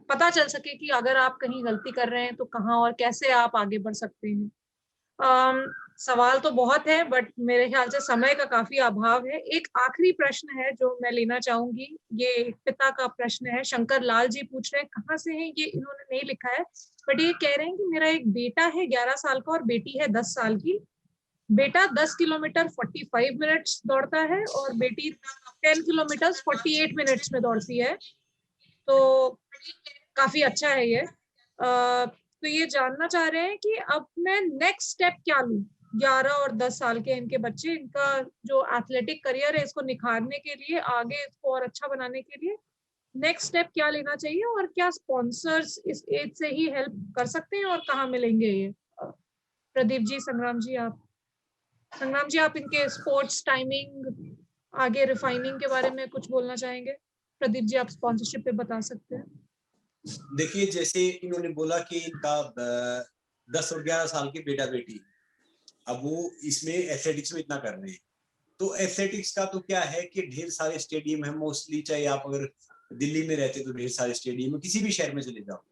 पता चल सके कि अगर आप कहीं गलती कर रहे हैं तो कहाँ और कैसे आप आगे बढ़ सकते हैं। सवाल तो बहुत है, बट मेरे ख्याल से समय का काफी अभाव है। एक आखिरी प्रश्न है जो मैं लेना चाहूंगी, ये एक पिता का प्रश्न है। शंकर लाल जी पूछ रहे हैं, कहाँ से है ये इन्होंने नहीं लिखा है, बट ये कह रहे हैं कि मेरा एक बेटा है 11 साल का और बेटी है 10 साल की। बेटा 10 किलोमीटर 45 मिनट्स दौड़ता है और बेटी 10 किलोमीटर 48 मिनट्स में दौड़ती है। तो काफी अच्छा है ये। तो ये जानना चाह रहे हैं कि अब मैं नेक्स्ट स्टेप क्या लूं। 11 और 10 साल के इनके बच्चे, इनका जो एथलेटिक करियर है इसको निखारने के लिए, आगे इसको और अच्छा बनाने के लिए नेक्स्ट स्टेप क्या लेना चाहिए, और क्या स्पॉन्सर्स इस एज से ही हेल्प कर सकते हैं, और कहाँ मिलेंगे ये? प्रदीप जी, संग्राम जी, आप इनके स्पोर्ट्स टाइमिंग, आगे रिफाइनिंग के बारे में कुछ बोलना चाहेंगे? प्रदीप जी, आप स्पॉन्सरशिप पे बता सकते हैं। देखिए जैसे इन्होंने बोला कि इनका 10 और 11 साल के बेटा बेटी, अब वो इसमें एथलेटिक्स में इतना कर रहे हैं, तो एथलेटिक्स का तो क्या है कि ढेर सारे स्टेडियम है मोस्टली, चाहे आप अगर दिल्ली में रहते तो ढेर सारे स्टेडियम है, किसी भी शहर में चले जाओ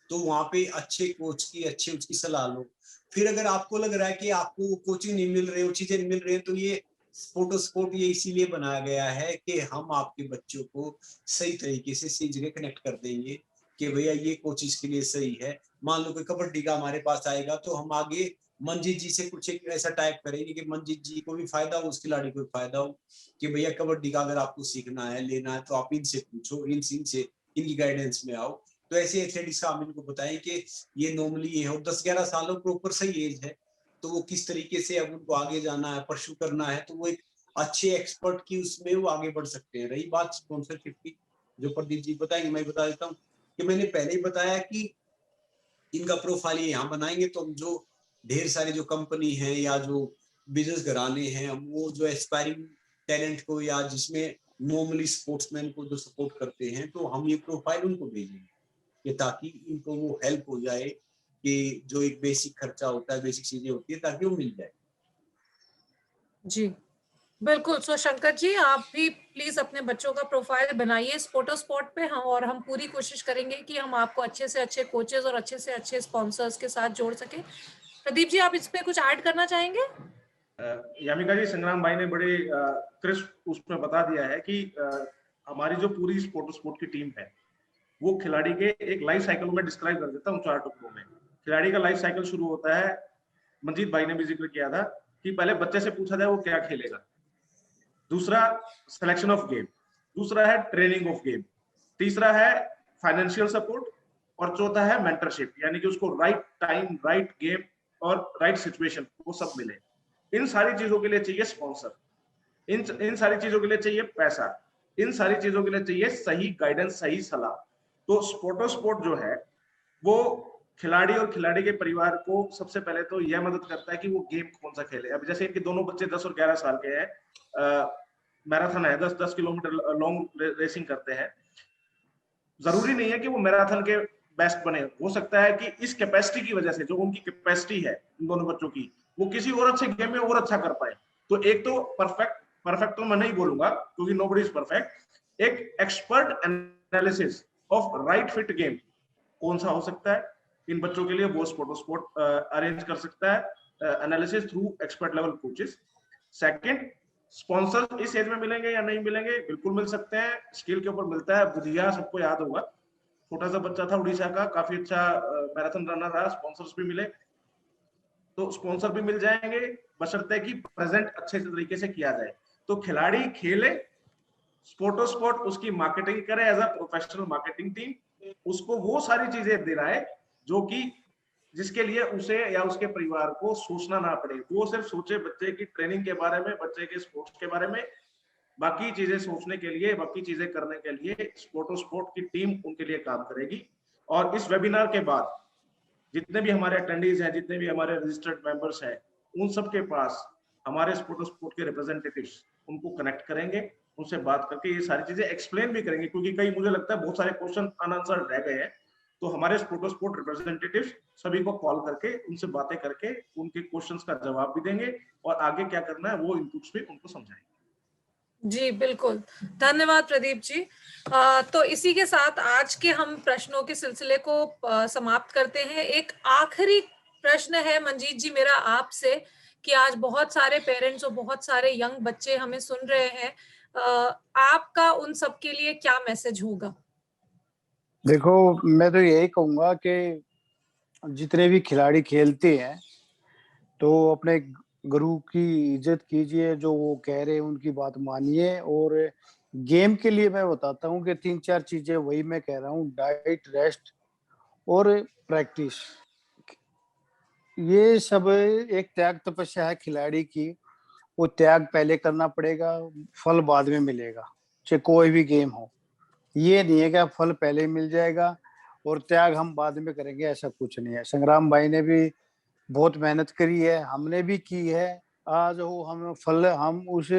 तो वहां पे अच्छे कोच की अच्छी उसकी सलाह लो। फिर अगर आपको लग रहा है कि आपको कोचिंग नहीं मिल रही, वो चीजें नहीं मिल रही है, तो ये स्पोर्ट ये इसीलिए बनाया गया है कि हम आपके बच्चों को सही तरीके से सही जगह कनेक्ट कर देंगे कि भैया ये कोचिंग के लिए सही है। मान लो कोई कबड्डी का हमारे पास आएगा तो हम आगे मंजीत जी से कुछ एक ऐसा टाइप करेंगे कि मंजीत जी को भी फायदा हो, उस खिलाड़ी को भी फायदा हो, कि भैया कबड्डी का अगर आपको सीखना है लेना है तो आप इनसे पूछो, इनसे इनकी गाइडेंस में आओ। तो ऐसे एथलेटिक्स का हम इनको बताएं कि ये नॉर्मली ये हो 10-11 सालों प्रॉपर सही एज है, तो वो किस तरीके से अब उनको आगे जाना है, परस्यू करना है, तो वो एक अच्छे एक्सपर्ट की उसमें वो आगे बढ़ सकते हैं। रही बात स्पॉन्सरशिप की, जो प्रदीप जी बताएंगे, मैं बता देता हूँ कि मैंने पहले ही बताया कि इनका प्रोफाइल ये यहाँ बनाएंगे तो हम जो ढेर सारी जो कंपनी है या जो बिजनेस घराने हैं, वो जो एस्पायरिंग टैलेंट को या जिसमें नॉर्मली स्पोर्ट्समैन को जो सपोर्ट करते हैं, तो हम ये प्रोफाइल उनको भेजेंगे कि ताकि इनको वो हेल्प हो जाए कि जो एक बेसिक खर्चा होता है, बेसिक चीजें होती है, ताकि वो मिल जाए। जी बिल्कुल। सो शंकर जी, आप भी प्लीज अपने बच्चों का प्रोफाइल बनाइए स्पोर्ट पे, हम और हम पूरी कोशिश करेंगे कि हम आपको अच्छे से अच्छे कोचेस और अच्छे से अच्छे स्पॉन्सर्स के साथ जोड़ सके। प्रदीप जी, आप इस पे कुछ ऐड करना चाहेंगे? यामिका जी, संग्राम भाई ने बड़े क्रिस्प उसमें बता दिया है कि हमारी जो पूरी स्पोर्ट की टीम है वो खिलाड़ी के एक लाइफ साइकिल में डिस्क्राइब कर देता हूँ 4 टुकड़ों में। खिलाड़ी का लाइफ साइकिल शुरू होता है, मंजीत भाई ने भी जिक्र किया था कि पहले बच्चे से पूछा जाए वो क्या खेलेगा, दूसरा सिलेक्शन ऑफ गेम, दूसरा है ट्रेनिंग ऑफ गेम, तीसरा है फाइनेंशियल सपोर्ट, और चौथा है मेंटरशिप, यानी कि उसको राइट टाइम, राइट गेम और राइट सिचुएशन वो सब मिले। इन सारी चीजों के लिए चाहिए स्पॉन्सर, इन सारी चीजों के लिए चाहिए पैसा, इन सारी चीजों के लिए चाहिए सही गाइडेंस, सही सलाह। तो स्पोर्ट जो है वो खिलाड़ी और खिलाड़ी के परिवार को सबसे पहले तो यह मदद करता है कि वो गेम कौन सा खेले। अब जैसे इनके दोनों बच्चे 10 और 11 साल के हैं, मैराथन है, 10-10 किलोमीटर लॉन्ग रेसिंग करते हैं। जरूरी नहीं है कि वो मैराथन के बेस्ट बने, हो सकता है कि इस कैपेसिटी की वजह से, जो उनकी कैपेसिटी है इन दोनों बच्चों की, वो किसी और अच्छे गेम में और अच्छा कर पाए। तो एक तो परफेक्ट तो मैं नहीं बोलूंगा क्योंकि नोबडी इज परफेक्ट, एक expert analysis of right fit game कौन सा हो सकता है इन बच्चों के लिए, वो स्पोर्ट अरेंज कर सकता है, analysis through expert level coaches. Second, sponsor इस एज में मिलेंगे या नहीं मिलेंगे? बिल्कुल मिल सकते हैं, स्किल के ऊपर मिलता है। बुधिया सबको याद होगा, छोटा सा बच्चा था उड़ीसा का, काफी अच्छा मैराथन रनर रहा, स्पॉन्सर्स भी मिले। तो स्पॉन्सर भी मिल जाएंगे बशर्ते कि प्रेजेंट अच्छे तरीके से किया जाए। तो खिलाड़ी खेले, स्पोर्ट उसकी मार्केटिंग करे as a professional marketing team, उसको वो सारी चीजें दिलाए जो कि जिसके लिए उसे या उसके परिवार को सोचना ना पड़े। वो सिर्फ सोचे बच्चे की ट्रेनिंग के बारे में, बच्चे के स्पोर्ट्स के बारे में, बाकी चीजें सोचने के लिए, बाकी चीजें करने के लिए स्पोर्ट की टीम उनके लिए काम करेगी। और इस वेबिनार के बाद जितने भी हमारे अटेंडीज हैं, जितने भी हमारे रजिस्टर्ड मेंबर्स हैं, उन सबके पास हमारे स्पोर्ट के रिप्रेजेंटेटिव्स उनको कनेक्ट करेंगे, उनसे बात करके ये सारी चीजें एक्सप्लेन भी करेंगे, क्योंकि कई मुझे लगता है बहुत सारे क्वेश्चन अनआंसर्ड रह गए हैं। तो हमारे स्पोर्ट रिप्रेजेंटेटिव सभी को कॉल करके उनसे बातें करके उनके क्वेश्चंस का जवाब भी देंगे और आगे क्या करना है वो इनपुट्स भी उनको समझाएंगे। जी बिल्कुल, धन्यवाद प्रदीप जी। तो इसी के साथ आज के हम प्रश्नों के सिलसिले को समाप्त करते हैं। एक आखिरी प्रश्न है मंजीत जी मेरा आपसे, कि आज बहुत सारे पेरेंट्स और बहुत सारे यंग बच्चे हमें सुन रहे हैं, आपका उन सब के लिए क्या मैसेज होगा? देखो, मैं तो यही कहूंगा कि जितने भी खिलाड़ी खेलते हैं तो अपने गुरु की इज्जत कीजिए, जो वो कह रहे हैं उनकी बात मानिए। और गेम के लिए मैं बताता हूँ कि 3-4 चीजें वही मैं कह रहा हूँ, डाइट, रेस्ट और प्रैक्टिस। ये सब एक त्याग तपस्या है खिलाड़ी की, वो त्याग पहले करना पड़ेगा, फल बाद में मिलेगा, चाहे कोई भी गेम हो। ये नहीं है कि फल पहले मिल जाएगा और त्याग हम बाद में करेंगे, ऐसा कुछ नहीं है। संग्राम भाई ने भी बहुत मेहनत करी है, हमने भी की है, आज वो हम फल हम उस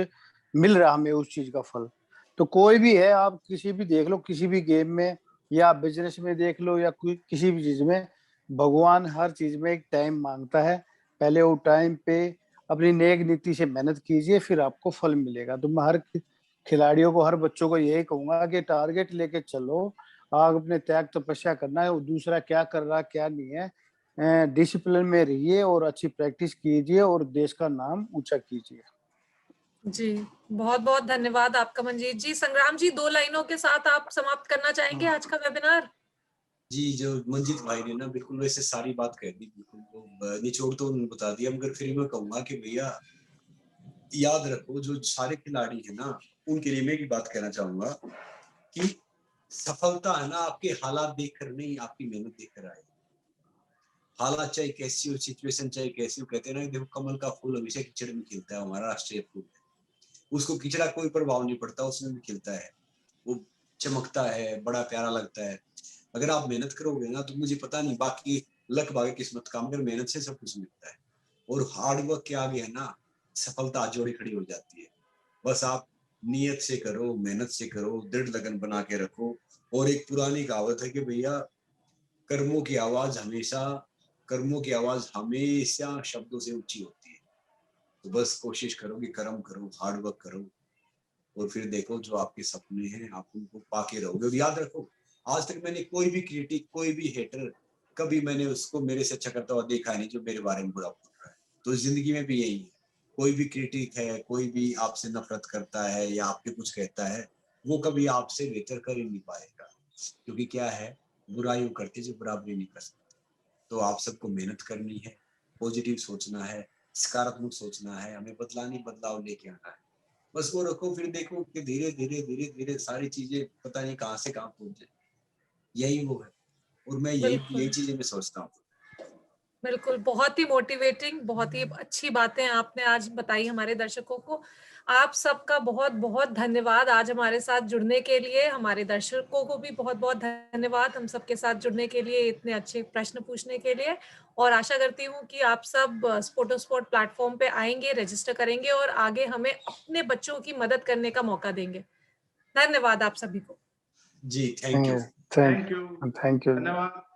मिल रहा हमें उस चीज का फल। तो कोई भी है, आप किसी भी देख लो, किसी भी गेम में या बिजनेस में देख लो या किसी भी चीज में, भगवान हर चीज में एक टाइम मांगता है। पहले वो टाइम पे अपनी नेक नीति से मेहनत कीजिए, फिर आपको फल मिलेगा। तो मैं हर खिलाड़ियों को, हर बच्चों को यही कहूंगा कि टारगेट लेके चलो, आप अपने त्याग तपस्या करना है, वो दूसरा क्या कर रहा क्या नहीं है, डिसिप्लिन में रहिए और अच्छी प्रैक्टिस कीजिए और देश का नाम ऊंचा कीजिए। जी, बहुत बहुत धन्यवाद आपका मंजीत जी। संग्राम जी, 2 लाइनों के साथ आप समाप्त करना चाहेंगे आज का वेबिनार? जी, जो मंजीत भाई ने ना बिल्कुल वैसे सारी बात कह दी, बिल्कुल वो निचोड़ तो उन्होंने बता दिया, मगर फिर मैं कहूंगा कि भैया याद रखो, जो सारे खिलाड़ी है ना, उनके लिए मैं एक बात कहना चाहूंगा कि सफलता है ना आपके हालात देखकर नहीं, आपकी मेहनत देखकर आए। हालात चाहे कैसी हो, सिचुएशन चाहे कैसी हो, कहते हैं ना, देखो कमल का फूल हमेशा कीचड़ में खिलता है, हमारा राष्ट्रीय फूल है, उसको कीचड़ा कोई प्रभाव नहीं पड़ता, उसमें भी खिलता है, वो चमकता है, बड़ा प्यारा लगता है। अगर आप मेहनत करोगे ना, तो मुझे पता नहीं बाकी लक भागे किस्मत का, मगर मेहनत से सब कुछ मिलता है। और हार्ड वर्क के आगे है ना सफलता जोड़ी खड़ी हो जाती है। बस आप नियत से करो, मेहनत से करो, दृढ़ लगन बना के रखो। और एक पुरानी कहावत है कि भैया कर्मों की आवाज हमेशा शब्दों से ऊंची होती है। तो बस कोशिश करो कि कर्म करो, हार्ड वर्क करो, और फिर देखो जो आपके सपने हैं आप उनको पाके रहोगे। और याद रखो, आज तक मैंने कोई भी क्रिटिक, कोई भी हेटर, कभी मैंने उसको मेरे से अच्छा करता हुआ देखा नहीं जो मेरे बारे में बुरा बोल रहा है। तो जिंदगी में भी यही है, कोई भी क्रिटिक है, कोई भी आपसे नफरत करता है या आपके कुछ कहता है, वो कभी आपसे बेहतर कर ही नहीं पाएगा। क्योंकि क्या है, बुराई करते जो बराबरी नहीं कर सकते। तो आप सबको मेहनत करनी है, पॉजिटिव सोचना है, सकारात्मक सोचना है, हमें बदलाव लेके आना है। बस वो रखो, फिर देखो कि धीरे धीरे सारी चीजें पता नहीं कहाँ से कहाँ पहुंच जाए। यही वो है, और मैं यही चीजें मैं सोचता हूँ। बिल्कुल, बहुत ही मोटिवेटिंग, बहुत ही अच्छी बातें आपने आज बताई हमारे दर्शकों को। आप सबका बहुत-बहुत धन्यवाद आज हमारे साथ जुड़ने के लिए। हमारे दर्शकों को भी बहुत-बहुत धन्यवाद हम सबके साथ जुड़ने के लिए, इतने अच्छे प्रश्न पूछने के लिए। और आशा करती हूँ कि आप सब स्पोर्टोस्पोर्ट प्लेटफ़ॉर्म पे आएँगे, रजिस्टर करेंगे और आगे हमें अपने बच्चों की मदद करने का मौका देंगे। धन्यवाद आप सभी को। जी, थैंक यू। Thank you. धन्यवाद।